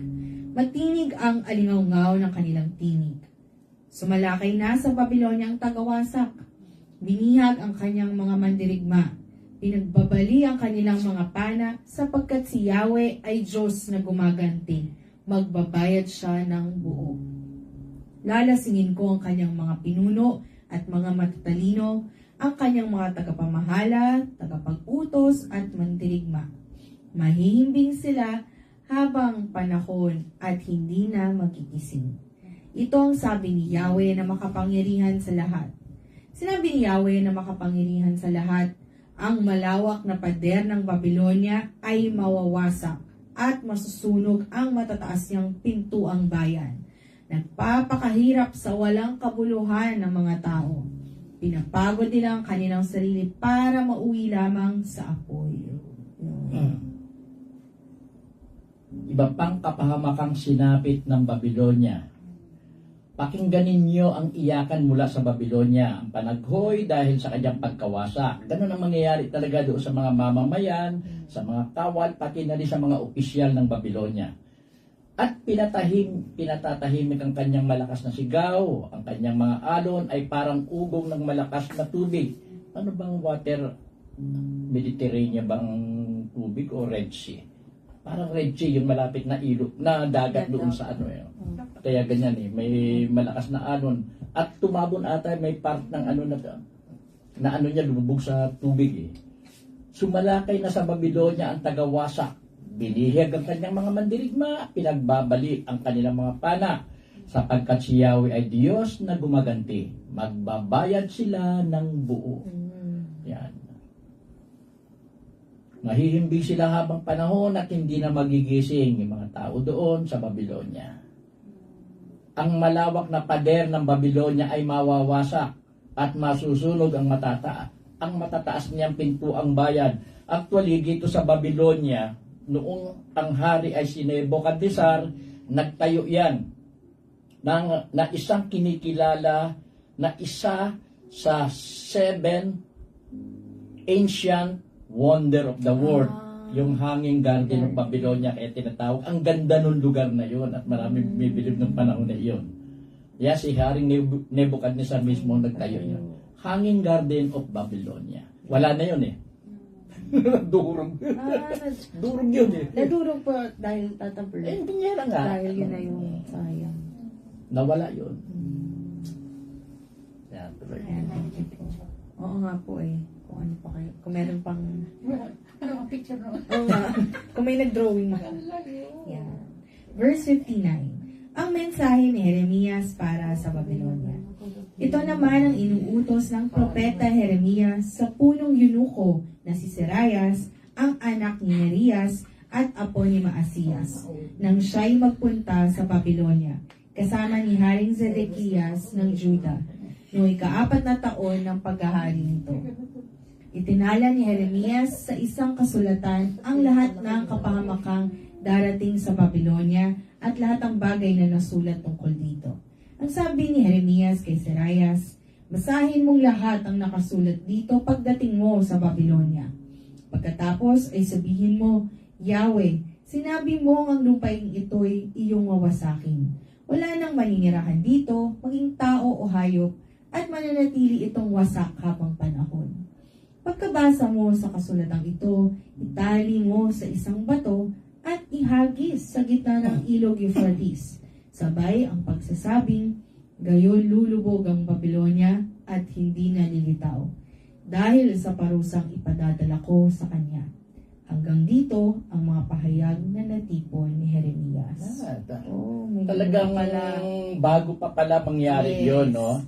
Matinig ang alingawngaw ng kanilang tinig. Sumalakay na sa Babylonia ang tagawasak. Binihag ang kanyang mga mandirigma. Pinagbabali ang kanilang mga pana sapagkat si Yahweh ay Diyos na gumaganti. Magbabayad siya ng buo. Lalasingin ko ang kanyang mga pinuno at mga matatalino, ang kanyang mga tagapamahala, tagapag-utos at mandirigma. Mahihimbing sila habang panahon at hindi na magigising. Ito ang sabi ni Yahweh na makapangyarihan sa lahat. Sinabi ni Yahweh na makapangyarihan sa lahat, ang malawak na pader ng Babylonia ay mawawasak at masusunog ang matataas niyang pintuang bayan. Nagpapakahirap sa walang kabuluhan ng mga tao. Pinapagod nila ang kanilang sarili para mauwi lamang sa apoy. Iba pang kapahamakang sinapit ng Babylonia. Pakinggan ninyo ang iyakan mula sa Babylonia, ang panaghoy dahil sa kanyang pagkawasak. Ganun ang mangyayari talaga doon sa mga mamamayan, sa mga kawal, pati na rin sa mga opisyal ng Babylonia. At pinatatahimik ang kanyang malakas na sigaw, ang kanyang mga alon ay parang ugong ng malakas na tubig. Ano bang water? Mediterranean bang tubig o Red Sea? Parang Red Sea, yung malapit na ilog, na dagat doon sa Kaya ganyan may malakas na alon. At tumabon ata, may part ng niya lumubog sa tubig Sumalakay na sa Babylonia ang tagawasak. Binihag ang kanyang mga mandirigma, pinagbabali ang kanilang mga pana, sapagkat si Yahweh ay Diyos na gumaganti. Magbabayad sila ng buo. Yan. Mahihimbing sila habang panahon at hindi na magigising yung mga tao doon sa Babylonia. Ang malawak na pader ng Babylonia ay mawawasak at masusunog ang matataas niyang pintuang bayan. Actually, dito sa Babylonia, noong ang hari ay si Nebuchadnezzar, nagtayo yan na isang kinikilala na isa sa 7 ancient wonder of the world. Yung hanging garden ng Babylonia kaya tinatawag. Ang ganda ng lugar na yon at marami bibilib ng panahon na yon. Si Haring Nebuchadnezzar mismo nagtayo yun. Hanging Garden of Babylonia. Wala na yun Durog. Durog yun Nadurog po dahil tatamper. Hindi niya lang Dahil yun na yung sayang. Nawala yun. Yan, tuloy. Oo nga po Kung ano pa kayo. Kung meron pang... Ano ang picture naman? Oo nga. Kung may nag-drawing na. Yan. Verse 59. Ang mensahe ni Jeremias para sa Babylonia. Ito naman ang inuutos ng propeta Jeremias sa punong yunuko na si Seraias, ang anak ni Nerias at apo ni Maasiyas, nang siya'y magpunta sa Babylonia, kasama ni Haring Zedekias ng Juda, noong ika-4 na taon ng paghahari nito. Itinala ni Jeremias sa isang kasulatan ang lahat ng kapahamakang darating sa Babylonia at lahat ng bagay na nasulat tungkol dito. Ang sabi ni Jeremias kay Seraias, basahin mong lahat ang nakasulat dito pagdating mo sa Babylonia. Pagkatapos ay sabihin mo, Yahweh, sinabi mo ang lupaing ito'y iyong wawasakin. Wala nang maninirahan dito, maging tao o hayop, at mananatili itong wasak habang panahon. Pagkabasa mo sa kasulatang ito, itali mo sa isang bato at ihagis sa gitna ng ilog Euphrates. Sabay ang pagsasabing, gayon lulubog ang Babylonia at hindi nalilitaw, dahil sa parusang ipadadala ko sa kanya. Hanggang dito ang mga pahayag na natipon ni Jeremias. May Talagang ganun pala. bago pa pala mangyari Yes. yun, no?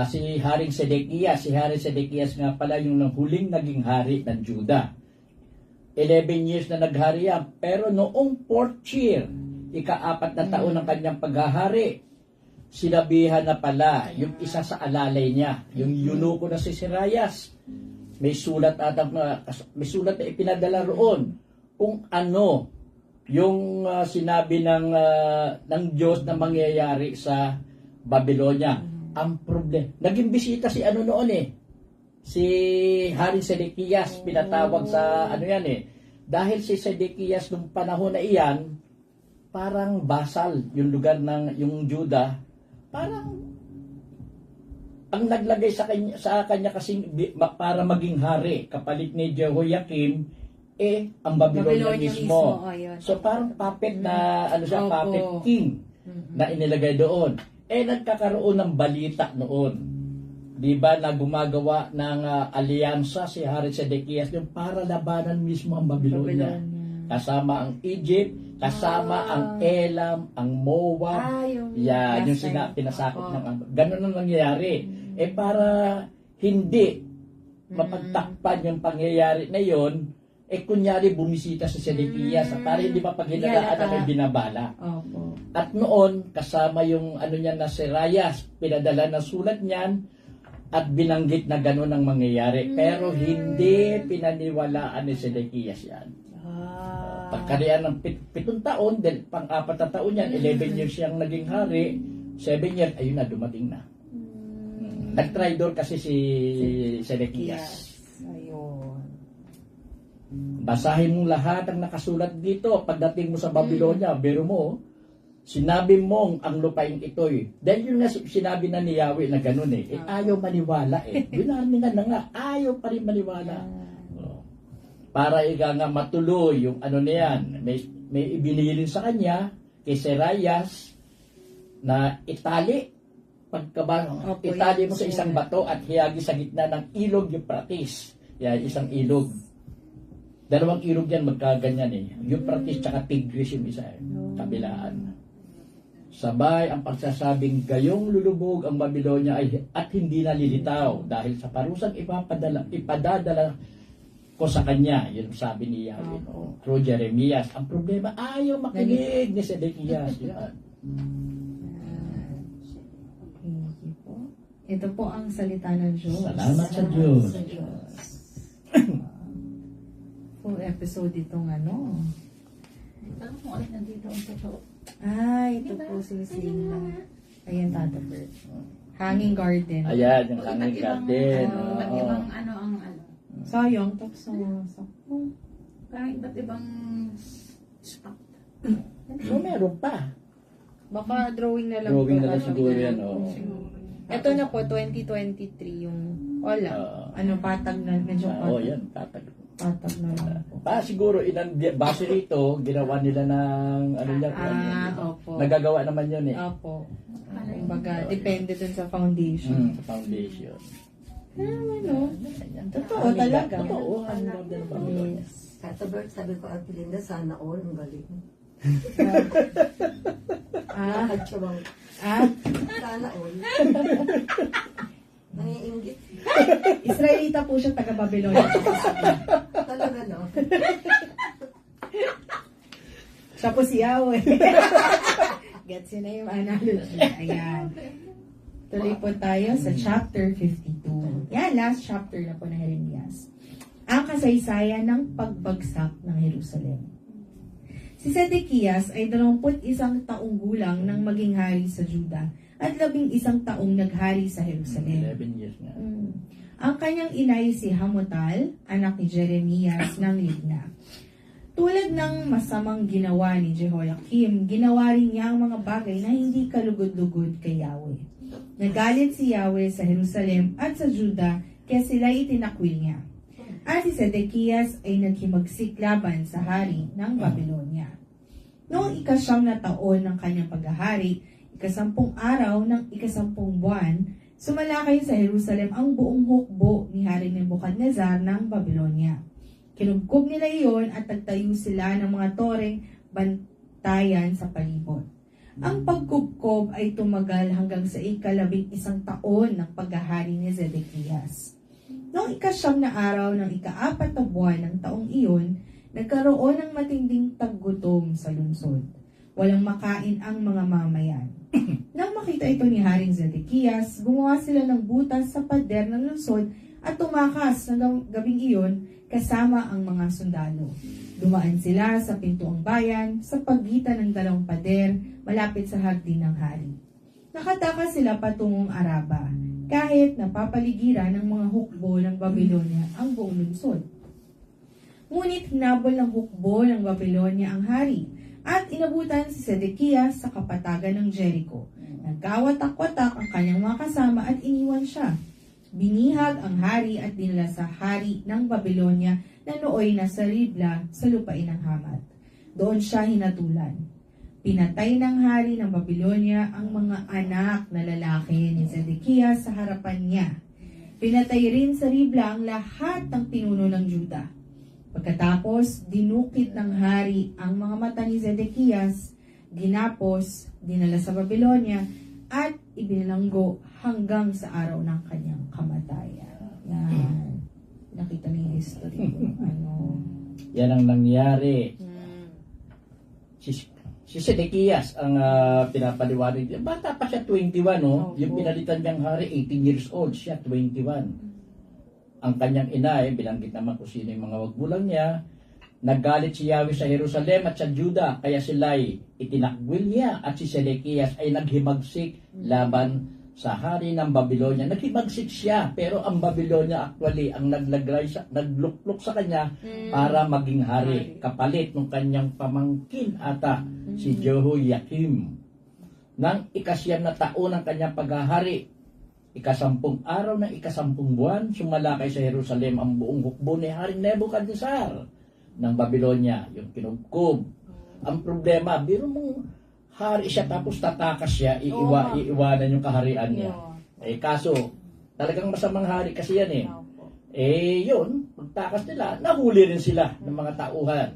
Si Haring Sedekias nga pala yung huling naging hari ng Juda. 11 years na naghari yan. Pero noong 4th year, ika-4 na taon ng kanyang paghahari, sinabihan na pala yung isa sa alalay niya, yung eunuko na si Serayas. May sulat na ipinadala roon kung ano yung sinabi ng Diyos na mangyayari sa Babylonia. Ang problema, naging bisita si ano noon si Haring Sedekias, pinatawag sa ano yan dahil si Sedekias nung panahon na iyan, parang basal yung lugar ng yung Juda, parang ang naglagay sa kanya kasi para maging hari kapalit ni Jehoiakim ang Babylonia mismo. Ayun. So parang puppet na Opo. puppet king na inilagay doon. Nagkakaroon ng balita noon. 'Di ba na gumagawa ng alyansa si Haring Sedekias yung para labanan mismo ang Babylonia. Kasama ang Egypt, kasama ang Elam, ang Moab. Yan, yung pinasakop ng ganun ang nangyayari. Para hindi mapagtakpan yung pangyayari na yon, kunyari bumisita sa Sedekias para hindi mapaghilalaan na may binabala. Opo. At noon, kasama yung ano niya na Serayas, pinadala na sulat niyan at binanggit na gano'n ang mangyayari. Pero hindi pinaniwalaan ni Sedekias yan. Pagkarian ng 7 taon, then pang-4 na taon yan, 11 years siyang naging hari, 7 years, ayun na, dumating na. Nag-tridor kasi si Sedekias. Ayun. Basahin mo lahat ang nakasulat dito. Pagdating mo sa Babylonia, biro mo, sinabi mong ang lupain ito'y. Dahil yun nga sinabi na ni Yahweh na gano'n ayaw maniwala Binaningan na nga, ayaw pa rin maniwala. Para nga matuloy yung ano na yan, may ibinilin sa kanya kay Serayas na itali itali mo sa isang bato at hiyagi sa gitna ng ilog Euphrates. Yan, isang ilog. 2 ilog yan magkaganyan Euphrates tsaka Tigris yung isa kabilaan. Sabay ang pagsasabing gayong lulubog ang Babylonia at hindi nalilitaw dahil sa parusang ipadadala ko sa kanya. Yun sabi ni Yahweh through Jeremias. Ang problema, ayaw makinig ni Sedekias. Yan. Ito po ang salita ng Diyos. Salamat sa Diyos. Full episode itong ano. Alam mo ulit nandito ang totoo. Ito po sinising na. Ayan, Tata Bert. Hanging garden. Ayan, yung hanging garden. Iba't ibang ano ang ano. Sayang, tapos sa Parang iba't ibang spot. So, meron pa. baka drawing na lang. Drawing po. na lang siguro yan. Siguro. Ito na po, 2023 yung wala. Patag na, medyo Yan, tatag. patag na lang po. Siguro, base rito, ginawa nila ng, Opo. nagagawa naman yun Opo. Kumbaga, depende dun sa foundation. Sa foundation. Totoo talaga. Totoo. Yes. Tata Bert, sabi ko, Ate Linda, sana all ang galing. Lakad siya bang, sana all. Nangiinggit. Israelita po siya, taga-Babylonia. Talaga, no? Siya po si Yahweh. Gets yun na yung analogy. Ayan. Tuloy po tayo sa chapter 52. Yan, last chapter na po ng Jeremias. Ang kasaysayan ng pagbagsak ng Jerusalem. Si Sedekias ay 21 taong gulang nang maging hari sa Juda at 11 taong naghari sa Jerusalem. 11 years nga. Ang kanyang inay si Hamutal, anak ni Jeremias ng Libna. Tulad ng masamang ginawa ni Jehoiakim, ginawa rin niya ang mga bagay na hindi kalugod-lugod kay Yahweh. Nagalit si Yahweh sa Jerusalem at sa Juda kaya sila itinakwil niya. At si Sedekias ay naghimagsik laban sa hari ng Babylonia. Noong 9 na taon ng kanyang paghahari, 10 araw ng 10 buwan, sumalakay sa Jerusalem ang buong hukbo ni Hari Nebuchadnezzar ng Babylonia. Kinugkob nila iyon at nagtayo sila ng mga toreng bantayan sa palibot. Ang pagkubkob ay tumagal hanggang sa 11 taon ng paghahari ni Zedekias. Noong 9 na araw ng 4 na buwan ng taong iyon, nagkaroon ng matinding taggutom sa lungsod. Walang makain ang mga mamayan. Nang makita ito ni Haring Zedekias, gumawa sila ng butas sa pader ng lungsod at tumakas ng gabing iyon kasama ang mga sundalo. Dumaan sila sa pintuang bayan sa pagitan ng 2 pader malapit sa hardin ng hari. Nakatakas sila patungong Araba, kahit napapaligiran ng mga hukbo ng Babylonia ang buong lungsod. Ngunit hinabol ng hukbo ng Babylonia ang hari at inabutan si Zedekias sa kapatagan ng Jericho. Nagkawatak-watak ang kanyang mga kasama at iniwan siya. Binihag ang hari at dinala sa hari ng Babylonia na nooy nasa Ribla sa lupain ng Hamat. Doon siya hinatulan. Pinatay ng hari ng Babylonia ang mga anak na lalaki ni Zedekias sa harapan niya. Pinatay rin sa Ribla ang lahat ng pinuno ng Juda. Pagkatapos, dinukit ng hari ang mga mata ni Zedekias, ginapos, dinala sa Babylonia, at ibinalanggo hanggang sa araw ng kanyang kamatayan. Yan. Nakita niyo yung history. Yan ang nangyari. Si Zedekias ang pinapaliwanag. Bata pa siya, 21, no? Yung pinalitan niyang hari, 18 years old. Siya, 21. Ang kanyang ina, binanggit naman kung sino yung mga wagbulang niya. Naggalit si Yahweh sa Jerusalem at sa Juda, kaya sila'y itinakwil niya at si Zedekias ay naghimagsik laban sa hari ng Babylonia. Naghimagsik siya, pero ang Babylonia actually ang nagluklok sa kanya para maging hari. Kapalit ng kanyang pamangkin ata, si Jehoiakim. Nang 9 na taon ng kanyang paghahari, 10 araw ng 10 buwan, sumalakay sa Jerusalem ang buong hukbo ni Haring Nebuchadnezzar ng Babylonia, yung kinugkob. Ang problema, biro mong hari siya tapos tatakas siya, iiwanan yung kaharian niya. Kaso, talagang masamang hari kasi yan yun, pagtakas nila, nahuli rin sila ng mga tauhan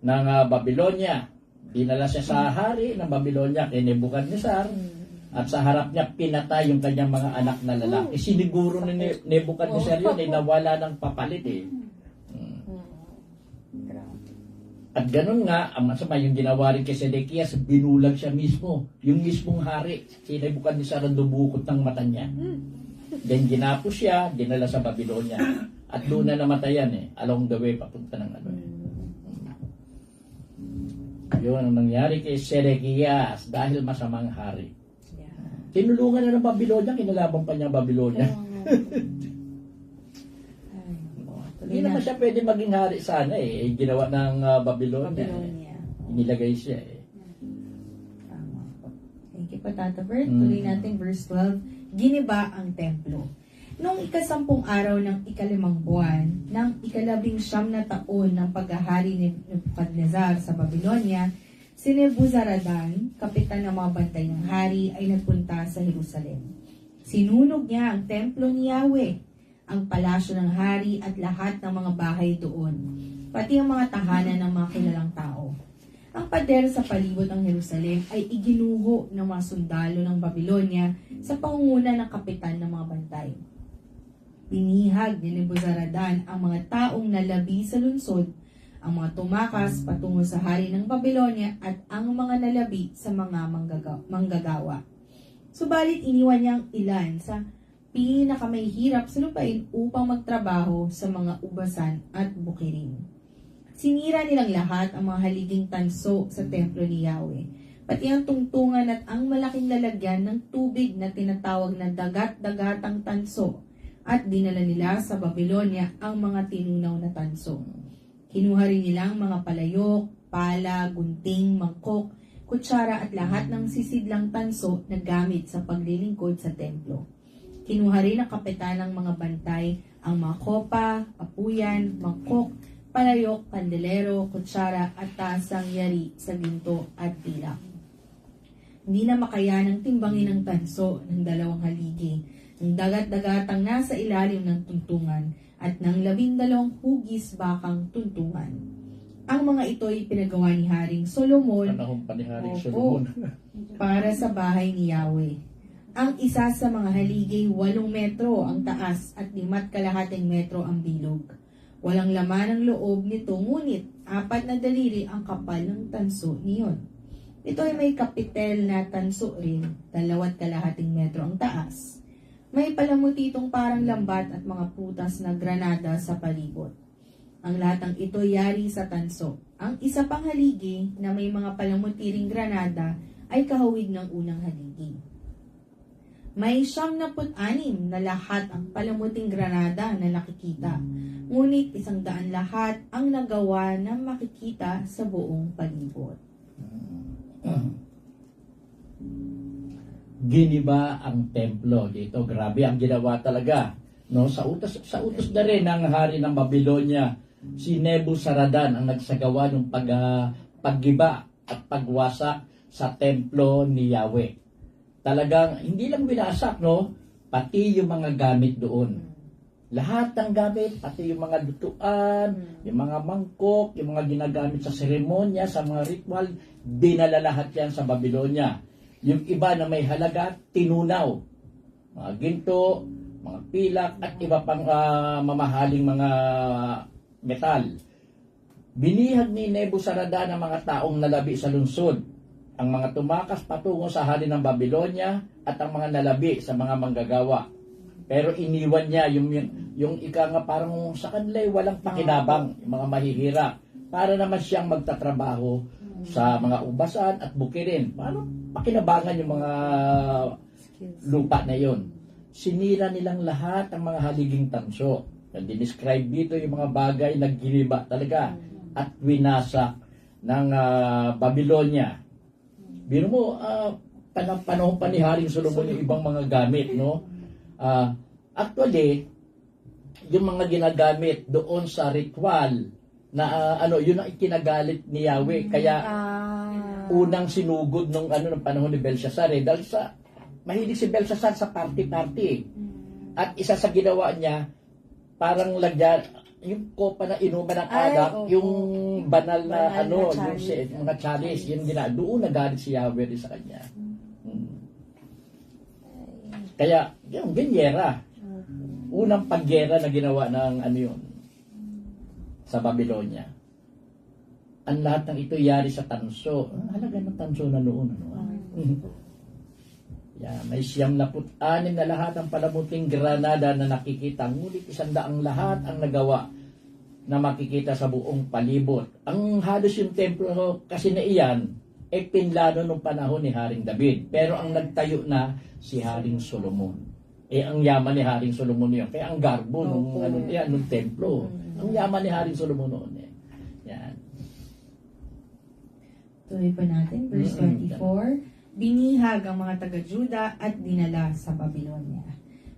ng Babylonia. Dinala siya sa hari ng Babylonia kay Nebuchadnezzar. At sa harap niya, pinatay yung kanyang mga anak na lalaki. Siniguro ni Nebuchadnezzar yun, nawala ng papalit At ganun nga, ang masama yung ginawa rin kay Zedekias, binulag siya mismo. Yung mismong hari, si Nebuchadnezzar ang dumukot ng mata niya. Then ginapos siya, dinala sa Babylonia. At doon na namatayan along the way, papunta ng Yun ang nangyari kay Zedekias dahil masamang hari. Tinulungan na ng Babylonia, kinalaban pa niya ang Babylonia. Hindi naman siya pwede maging hari sana ginawa ng Babylonia. Inilagay siya Tama po. Thank you po, Tata Bert. Tuloy natin verse 12. Giniba ang templo. Noong 10 araw ng 5 buwan, ng 19 na taon ng paghahari ni Nebuchadnezzar sa Babylonia, si Nebuzaradan, kapitan ng mga bantay ng hari, ay nagpunta sa Jerusalem. Sinunog niya ang templo ni Yahweh, ang palasyo ng hari at lahat ng mga bahay doon, pati ang mga tahanan ng mga kilalang tao. Ang pader sa palibot ng Jerusalem ay iginuho ng mga sundalo ng Babylonia sa pangunguna ng kapitan ng mga bantay. Binihag ni Nebuzaradan ang mga taong nalabi sa lungsod, ang mga tumakas patungo sa hari ng Babylonia at ang mga nalabi sa mga manggagawa. Subalit iniwan niya ang ilan sa pinakamahihirap sa lupain upang magtrabaho sa mga ubasan at bukirin. Sinira nilang lahat ang mga haliging tanso sa templo ni Yahweh, pati ang tungtungan at ang malaking lalagyan ng tubig na tinatawag na dagat-dagatang tanso, at dinala nila sa Babylonia ang mga tinunaw na tanso. Kinuha rin nila ang mga palayok, pala, gunting, mangkok, kutsara at lahat ng sisidlang tanso na gamit sa paglilingkod sa templo. Kinuha rin ng kapitan ng mga bantay ang mga kopa, apuyan, mangkok, palayok, kandelero, kutsara at tasang yari sa ginto at pilak. Hindi na makayanang timbangin ng tanso ng 2 haligi, ng dagat-dagatang nasa ilalim ng tuntungan, at ng 12 hugis bakang tuntungan. Ang mga ito'y pinagawa ni Haring Solomon Panahon pa ni Haring Opo. Solomon. para sa bahay ni Yahweh. Ang isa sa mga haligi, 8 metro ang taas at 5.25 metro ang bilog. Walang laman ang loob nito, ngunit 4 na daliri ang kapal ng tanso niyon. Ito ay may kapitel na tanso rin, 2.25 metro ang taas. May palamutitong parang lambat at mga putas na granada sa palibot. Ang lahat ng ito yari sa tanso. Ang isa pang haligi na may mga palamutiring granada ay kahawig ng unang haligi. May 76 na lahat ang palamuting granada na nakikita, ngunit 100 lahat ang nagawa na makikita sa buong palibot. Giniba ang templo dito. Grabe ang ginawa talaga. No, sa utos na rin ng hari ng Babylonia, si Nebuzaradan ang nagsagawa ng paggiba at pagwasak sa templo ni Yahweh. Talagang hindi lang binasak, no, pati yung mga gamit doon. Lahat ng gamit, pati yung mga lutuan, yung mga mangkok, yung mga ginagamit sa seremonya, sa mga ritual, dinala lahat yan sa Babylonia. Yung iba na may halaga, tinunaw. Mga ginto, mga pilak, at iba pang mamahaling mga metal. Binihag ni Nebuzaradan ang mga taong nalabi sa lungsod, ang mga tumakas patungo sa hari ng Babylonia, at ang mga nalabi sa mga manggagawa. Pero iniwan niya yung ika nga parang sa kanila walang pakinabang, yung mga mahihirap, para naman siyang magtatrabaho sa mga ubasan at bukirin. Paano pakinabangan yung mga lupa na yon? Sinira nilang lahat ang mga haliging tanso. Dinescribe dito yung mga bagay na giniba talaga at winasak ng Babylonia. Biro mo, panahon pa ni Haring Solomon yung ibang mga gamit, no? Actually, yung mga ginagamit doon sa ritual na yun ang ikinagalit ni Yahweh. Kaya unang sinugod nung ng panahon ni Belshazzar, dahil sa mahilig si Belshazzar sa party-party. At isa sa ginawa niya, parang lagyan yung kopa na inuman ng alak, yung banal na yung mga chalice, yung doon nagalit si Yahweh rin sa kanya. Kaya, yung ganyera. Unang paggera na ginawa ng yun, sa Babylonia. Ang lahat ng ito yari sa tanso. Ang halaga ng tanso na noon. May 76 na lahat ng palamuting granada na nakikita. Ngunit 100 lahat ang nagawa na makikita sa buong palibot. Ang halos yung templo kasi na iyan, pinlano nung panahon ni Haring David. Pero ang nagtayo na si Haring Solomon. Ang yaman ni Haring Solomon yun. Kaya ang garbo nung templo. Ang yaman ni Haring Solomon noon. Yan. Tuloy pa natin, verse 24. Binihag ang mga taga-Juda at dinala sa Babylonia.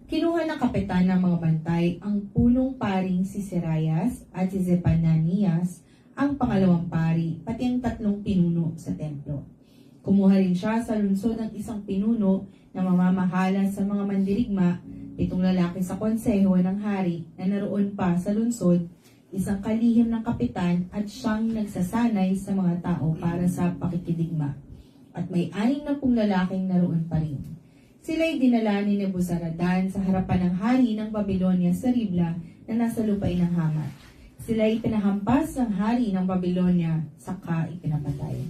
Kinuha ng kapitan ng mga bantay ang punong paring si Serayas at si Zepananias, ang pangalawang pari, pati ang 3 pinuno sa templo. Kumuha rin siya sa lungsod ng isang pinuno na mamamahala sa mga mandirigma, 7 lalaki sa konseho ng hari na naroon pa sa lungsod, isang kalihim ng kapitan at siyang nagsasanay sa mga tao para sa pakikidigma. At may 60 lalaking naroon pa rin. Sila'y dinala ni Nebuzaradan sa harapan ng hari ng Babylonia sa Ribla na nasa lupain ng Hamat. Sila'y pinahampas ng hari ng Babylonia, saka ipinapatay.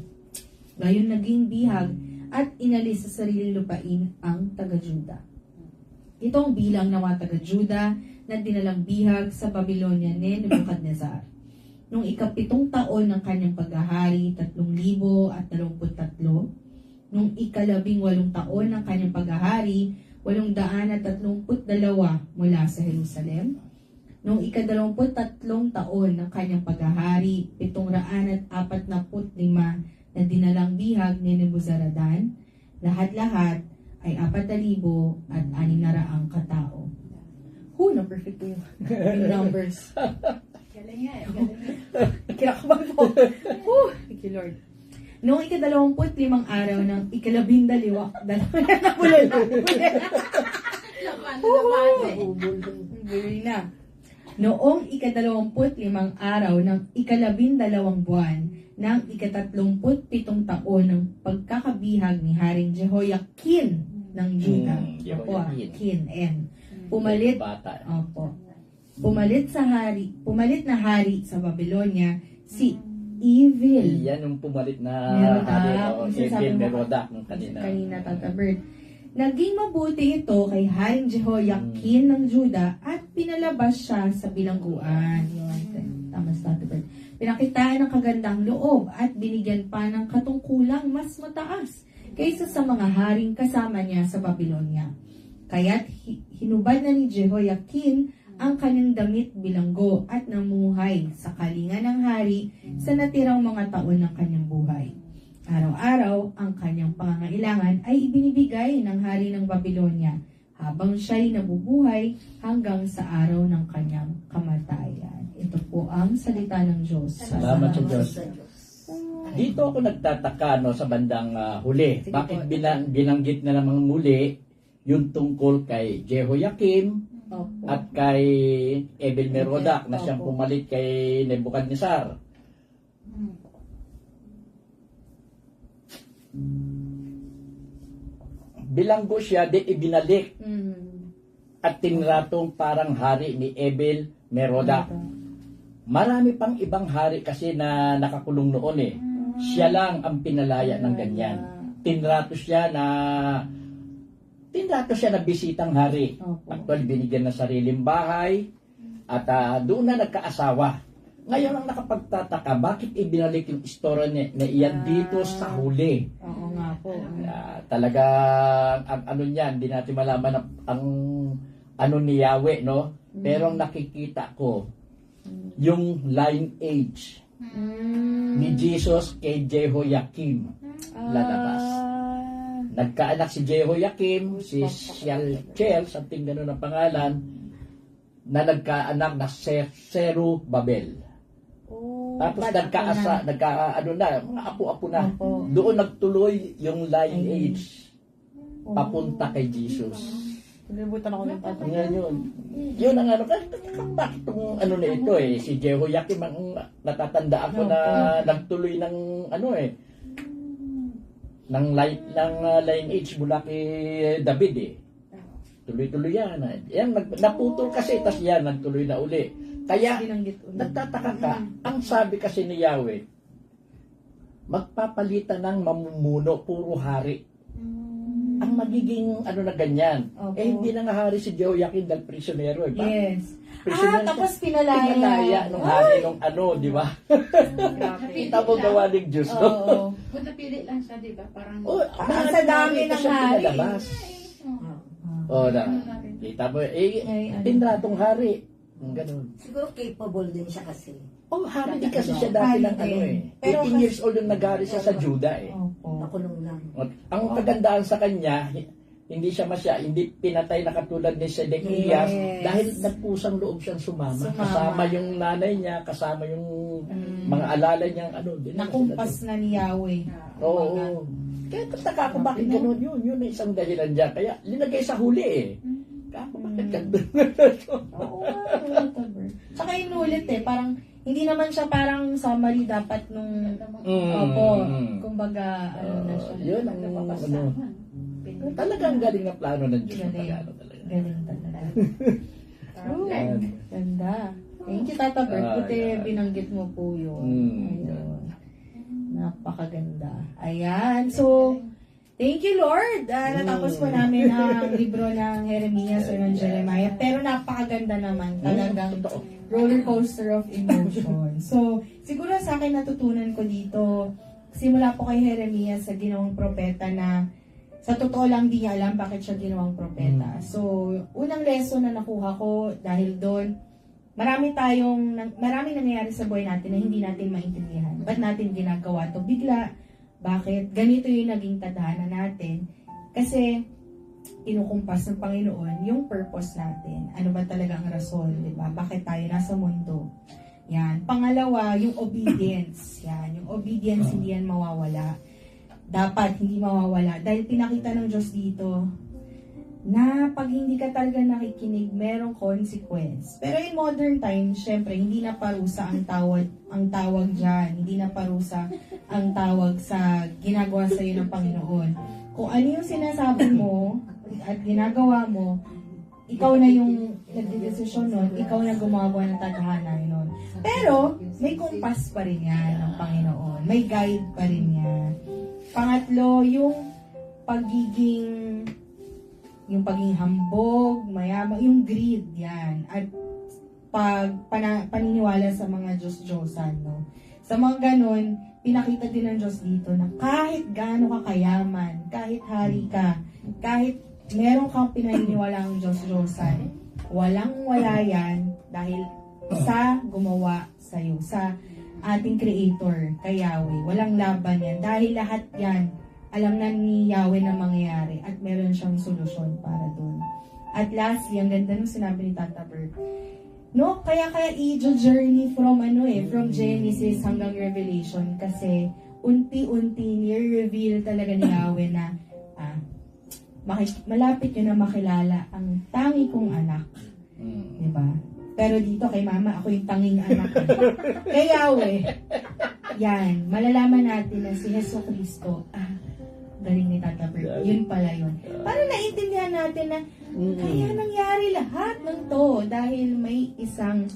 Gayon naging bihag at inalis sa sariling lupain ang taga-Juda. Ito ang bilang ng mga taga-Juda na dinalang bihag sa Babylonia ni Nebuchadnezzar. Noong 7 taon ng kanyang paghahari, 3,023. Noong 18 taon ng kanyang paghahari, 832 mula sa Jerusalem. Noong 23 taon ng kanyang paghahari, 745 na dinalang bihag ni Nebuzaradan. Lahat-lahat ay 4,600 katao. Na perfect yung numbers. Galing nga eh. Galing nga. Kinakabahan po. Thank you, Lord. Noong ika-25 araw ng ika-12 na bulalo. Laban, laban eh. Gawin na. Noong ika-25 araw ng ika-12 buwan ng ika-37 taon ng pagkakabihag ni Haring Jehoiakim ng Juda. Opo, Jehoiakim. Kin, Pumalit, Bata. opo. Pumalit na hari sa Babylonia si Evil. Yan yung pumalit na Merodach. o Yung sinasabi mo Merodach nung kanina. Kanina, Tata Bert. Naging mabuti ito kay Haring Jehoiakim ng Juda at pinalabas siya sa bilangguan. Yun, tama sa Tata Bert. Pinakitaan ng kagandang loob at binigyan pa ng katungkulang mas mataas kaysa sa mga haring kasama niya sa Babylonia. Kaya't hinubad na ni Jehoiakim ang kanyang damit bilanggo at namuhay sa kalinga ng hari sa natirang mga taon ng kanyang buhay. Araw-araw, ang kanyang pangangailangan ay ibinibigay ng hari ng Babylonia habang siya'y nabubuhay hanggang sa araw ng kanyang kamatayan. Ito po ang salita ng Diyos. Salamat sa Diyos. Dito ako nagtataka no, sa bandang huli. Sige Bakit po. binanggit na namang muli yung tungkol kay Jehoiakim Opo. at kay Evil Merodach na siyang Opo. pumalit kay Nebuchadnezzar. Bilanggo siya, di ibinalik at tinratong parang hari ni Evil Merodach. Marami pang ibang hari kasi na nakakulong noon eh. Siya lang ang pinalaya ng ganyan. Tinrato siya na bisitang hari. Opo. Actually, binigyan ng sariling bahay at doon na nagkaasawa. Ngayon ang nakapagtataka, bakit ibinalik yung istorya na iyan dito sa huli? Oo nga po. Talaga, ang ano niyan, hindi natin malaman ang ano ni Yahweh, no? Pero ang nakikita ko, yung line-age ni Jesus kay Jehoiakim lalabas. Nagkaanak si Jehoiakim, si Shealtiel, something gano'n ang pangalan, na nagkaanak na Zerubabel. Tapos mga apo-apo na. Opo. Doon nagtuloy yung lineage papunta kay Jesus. Nalibutan ako ng tatay. Ngayon, yun ang ano, bakit itong ano na ito eh, si Jehoiakim ang natatandaan ko na nagtuloy ng ano eh, ng lineage mula kay David eh. Tuloy-tuloy yan. Yan, naputol kasi, tas yan, nagtuloy na uli. Kaya, nagtataka ka, ang sabi kasi ni Yahweh, magpapalitan ng mamumuno, puro hari. Ang magiging ano na ganyan. Opo. Hindi na nga hari si Jehoiakim dahil prisyonero. Eh, ba? Yes. Prisyonero Tapos siya. pinalaya. Pinalaya nung hari nung ano, di ba? Kita mo gawa ng Diyos, no? Oo. Kung napili lang siya, di ba? Parang... Oh, Parang sa dami ng hari. Pinalabas. Oh, na. Kita mo, tinratong hari. Ganun. Siguro capable din siya kasi. Oh, hari din kasi siya dati ng ano eh. Pero 18 years old nung nag-hari siya sa Juda eh. Opo. Nakulong lang. Ang kagandaan sa kanya, hindi pinatay na katulad ni Sedekias Yes. dahil nagpusang loob siyang sumama. Kasama yung nanay niya, kasama yung mga alalay niyang ano. Nakumpas na ni Yahweh. Oo. Kaya tataka ko bakit gano'n yun. Yun ang isang dahilan dyan. Kaya linagay sa huli eh. Kaya ako bakit gano'n. Oo nga, Saka inulit eh, parang hindi naman siya parang summary dapat nung opo, kumbaga ano na siya. Yun ang ano. Talagang galing na plano ng Diyos. Talaga. Galing talaga. Ganda. Thank you, Tata Bert. Buti binanggit mo po yun. Ayun. Napakaganda. Ayan. So, thank you, Lord. Natapos po namin ang libro ng Jeremias o ng Jeremiah. Pero napakaganda naman. Talagang roller coaster of emotion. So, siguro sa akin natutunan ko dito, simula po kay Jeremias sa ginawang propeta na sa totoo lang di niya alam bakit siya ginawang propeta. So, unang lesson na nakuha ko dahil doon, marami nangyayari sa buhay natin na hindi natin maintindihan. Ba't natin ginagawa to bigla? Bakit? Ganito yung naging tadhana natin. Kasi, kinukumpas ng Panginoon yung purpose natin. Ano ba talaga ang rason, di ba? Bakit tayo nasa mundo? Yan. Pangalawa, yung obedience. Yan. Yung obedience, hindi yan mawawala. Dapat hindi mawawala. Dahil pinakita ng Diyos dito na pag hindi ka talaga nakikinig, merong consequence. Pero in modern times, syempre, hindi na parusa ang tawag dyan. Hindi na parusa ang tawag sa ginagawa sa iyo ng Panginoon. Kung ano yung sinasabi mo at ginagawa mo, ikaw na yung nagdedesisyon nun, ikaw na gumagawa ng tadhana nun. Pero, may kumpas pa rin yan ng Panginoon. May guide pa rin yan. Pangatlo, yung pagiging hambog, mayabang, yung greed yan. At paniniwala sa mga Diyos-Diyosan, no? Sa mga ganon, pinakita din ng Diyos dito na kahit gaano ka kayaman, kahit hari ka, kahit meron kang pinaniniwala ang Diyos-Diyosan, walang-wala yan dahil sa gumawa sa'yo, sa ating Creator, kay Yahweh. Walang laban yan. Dahil lahat yan, alam na ni Yahweh na mangyayari at meron siyang solusyon para doon. At lastly, ang ganda nung sinabi ni Tata Bert, no, kaya i-journey from from Genesis hanggang Revelation kasi unti-unti ni-reveal talaga ni Yahweh na malapit yun na makilala ang tangi kong anak. Diba? Pero dito kay Mama, ako yung tanging anak. Kay Yahweh, yan, malalaman natin na si Hesus Kristo, galing ni Tata Bert, yun pala yun. Para naiintindihan natin na kaya nangyari lahat ng to dahil may isang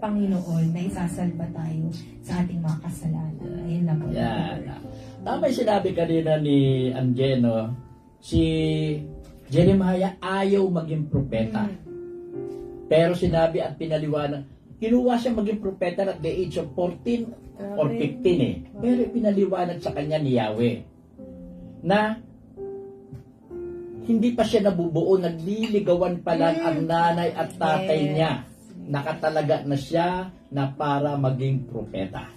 Panginoon na isasalba tayo sa ating mga kasalanan. Ayun lang po. Yan. Tama yung sinabi kanina ni Angelo, si Jeremiah ayaw maging propeta. Pero sinabi at pinaliwanag, kinuha siya maging propeta at the age of 14 or 15 Pero pinaliwanag sa kanya ni Yahweh na hindi pa siya nabubuo, nagliligawan pa lang ang nanay at tatay niya. Nakatalaga na siya na para maging propeta.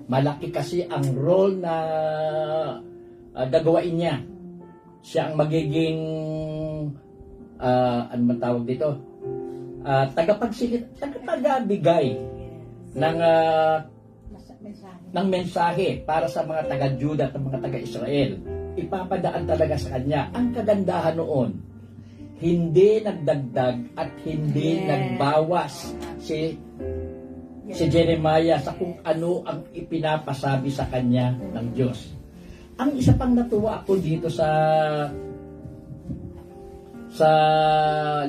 Malaki kasi ang role na gagawain niya. Siya ang magiging ano man tawag dito? Tagapagabigay ng mensahe para sa mga taga-Juda at mga taga-Israel. Ipapadaan talaga sa kanya. Ang kagandahan noon, hindi nagdagdag at hindi nagbawas si Jeremiah sa kung ano ang ipinapasabi sa kanya ng Diyos. Ang isa pang natuwa ako dito sa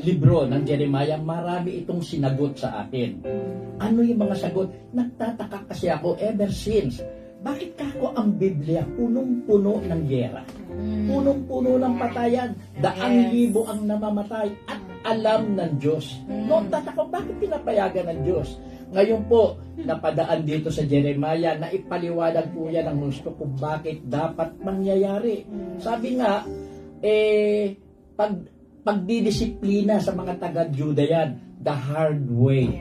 libro ng Jeremiah, marami itong sinagot sa akin. Ano yung mga sagot? Nagtataka kasi ako ever since. Bakit kako ang Biblia punong-puno ng gera? Punong-puno ng patayan. Daang libo ang namamatay at alam ng Diyos. Noon tataka, bakit pinapayagan ng Diyos? Ngayon po, napadaan dito sa Jeremiah na ipaliwanag po yan ang gusto kung bakit dapat mangyayari. Sabi nga, pagdidisiplina sa mga taga-Juda yan, the hard way.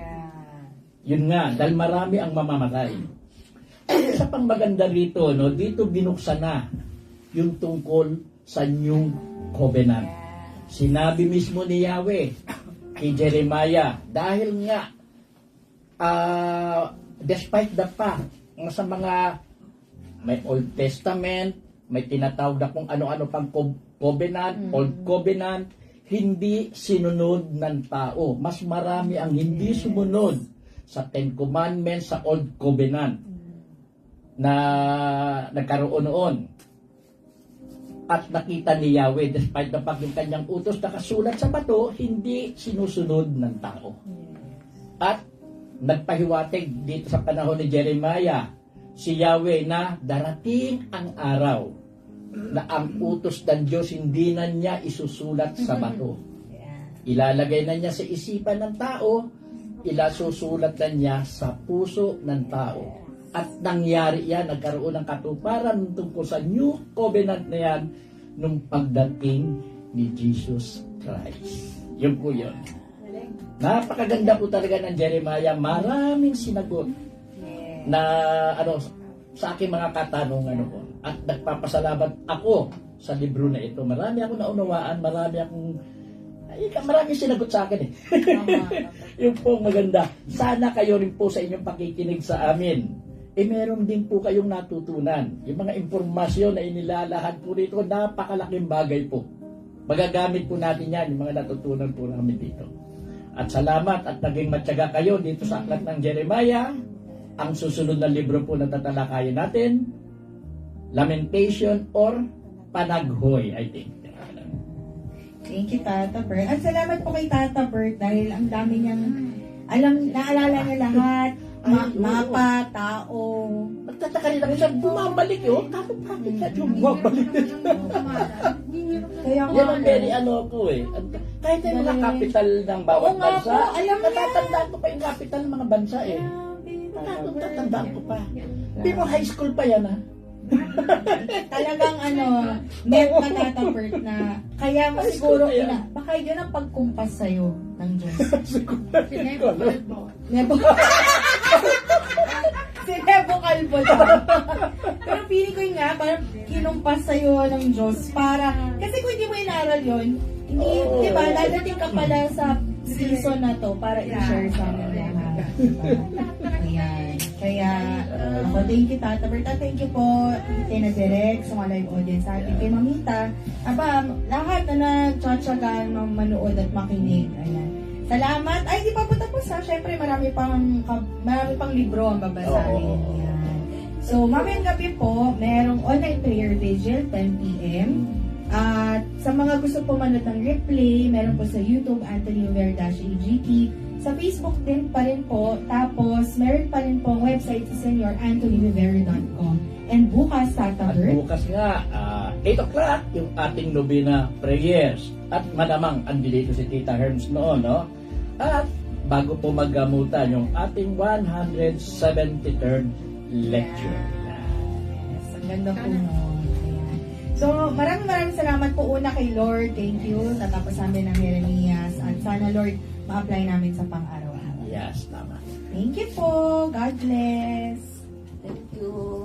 Yun nga, dahil marami ang mamamatay. Isa pang maganda rito, no, dito binuksan na yung tungkol sa New Covenant. Sinabi mismo ni Yahweh kay Jeremiah, dahil nga, despite the fact, sa mga may Old Testament, may tinatawag na kung ano-ano pang covenant, Old Covenant, hindi sinunod ng tao. Mas marami ang hindi sumunod sa Ten Commandments, sa Old Covenant na nagkaroon noon. At nakita ni Yahweh, despite the fact yung kanyang utos nakasulat sa bato, hindi sinusunod ng tao. At nagpahiwatig dito sa panahon ni Jeremiah si Yahweh na darating ang araw na ang utos ng Diyos hindi na niya isusulat sa bato. Ilalagay na niya sa isipan ng tao, ilasusulat na niya sa puso ng tao. At nangyari yan, nagkaroon ng katuparan tungkol sa New Covenant na yan nung pagdating ni Jesus Christ. Yun po yun. Napakaganda po talaga ng Jeremiah. Maraming sinagot na sa aking mga katanungan po. At nagpapasalamat ako sa libro na ito. Marami akong naunawaan, marami akong Ay, maraming sinagot sa akin eh. Tama. Yung po maganda. Sana kayo rin po sa inyong pakikinig sa amin. Meron din po kayong natutunan. Yung mga impormasyon na inilalahad po dito, napakalaking bagay po. Magagamit po natin yan, yung mga natutunan po namin dito. At salamat at naging matyaga kayo dito sa Aklat ng Jeremiah. Ang susunod na libro po na tatalakayin natin, Lamentation or Panaghoy, I think. Thank you, Tata Bert. At salamat po kay Tata Bert dahil ang dami niyang naalala niya lahat. Mapa, tao. Magtataka rin ako siya, bumabalik yun. Bakit ka yung bumabalik? Kaya Yan ang very ko eh. Kahit na yung mga capital ng bawat Oo nga bansa, po, alam mo yan. natatandaan ko pa yung capital ng mga bansa eh. Natatandaan ko pa. Pero high school pa yan ah. Talagang meant na Tata Bert na kaya mo siguro Ay, school baka yun ang pagkumpas sa'yo ng Diyos. Nebo. Si Nebo Calvo daw. Pero feeling ko yun nga, parang kinumpas sa'yo ng Diyos para, kasi kung hindi mo inaral yun, hindi, di ba, dadating ka pala sa season na to para i-share sa amin lahat. Ayan. Kaya, thank you, Tata Berta. Thank you po kay na Direk sa mga live audience natin. Kay Mamita. Lahat na nagtsatsagaan manood at makinig. Ayan. Salamat. Ay, di pa po tapos ha. Siyempre, marami pang libro ang babasahin. Ayan. So, mamayang gabi po, merong online prayer vigil, 10 p.m. At sa mga gusto po manood ng replay, meron po sa YouTube, Anthony Uver-AGT. Sa Facebook din pa rin po. Tapos, meron pa rin po ang website sa senioranthonyrivera.com. And bukas, Tata At Bert. bukas nga, 8 o'clock, yung ating Novena Prayers. At malamang, andito si Tita Herms noon, no? At bago po maggamutan, yung ating 173rd lecture. Yes, ang ganda po nun. Ayan. So, maraming salamat po una kay Lord. Thank you. Natapos namin ng Jeremias. At sana, Lord, ma-apply namin sa pang-araw-araw. Yes, tama. Thank you po. God bless. Thank you.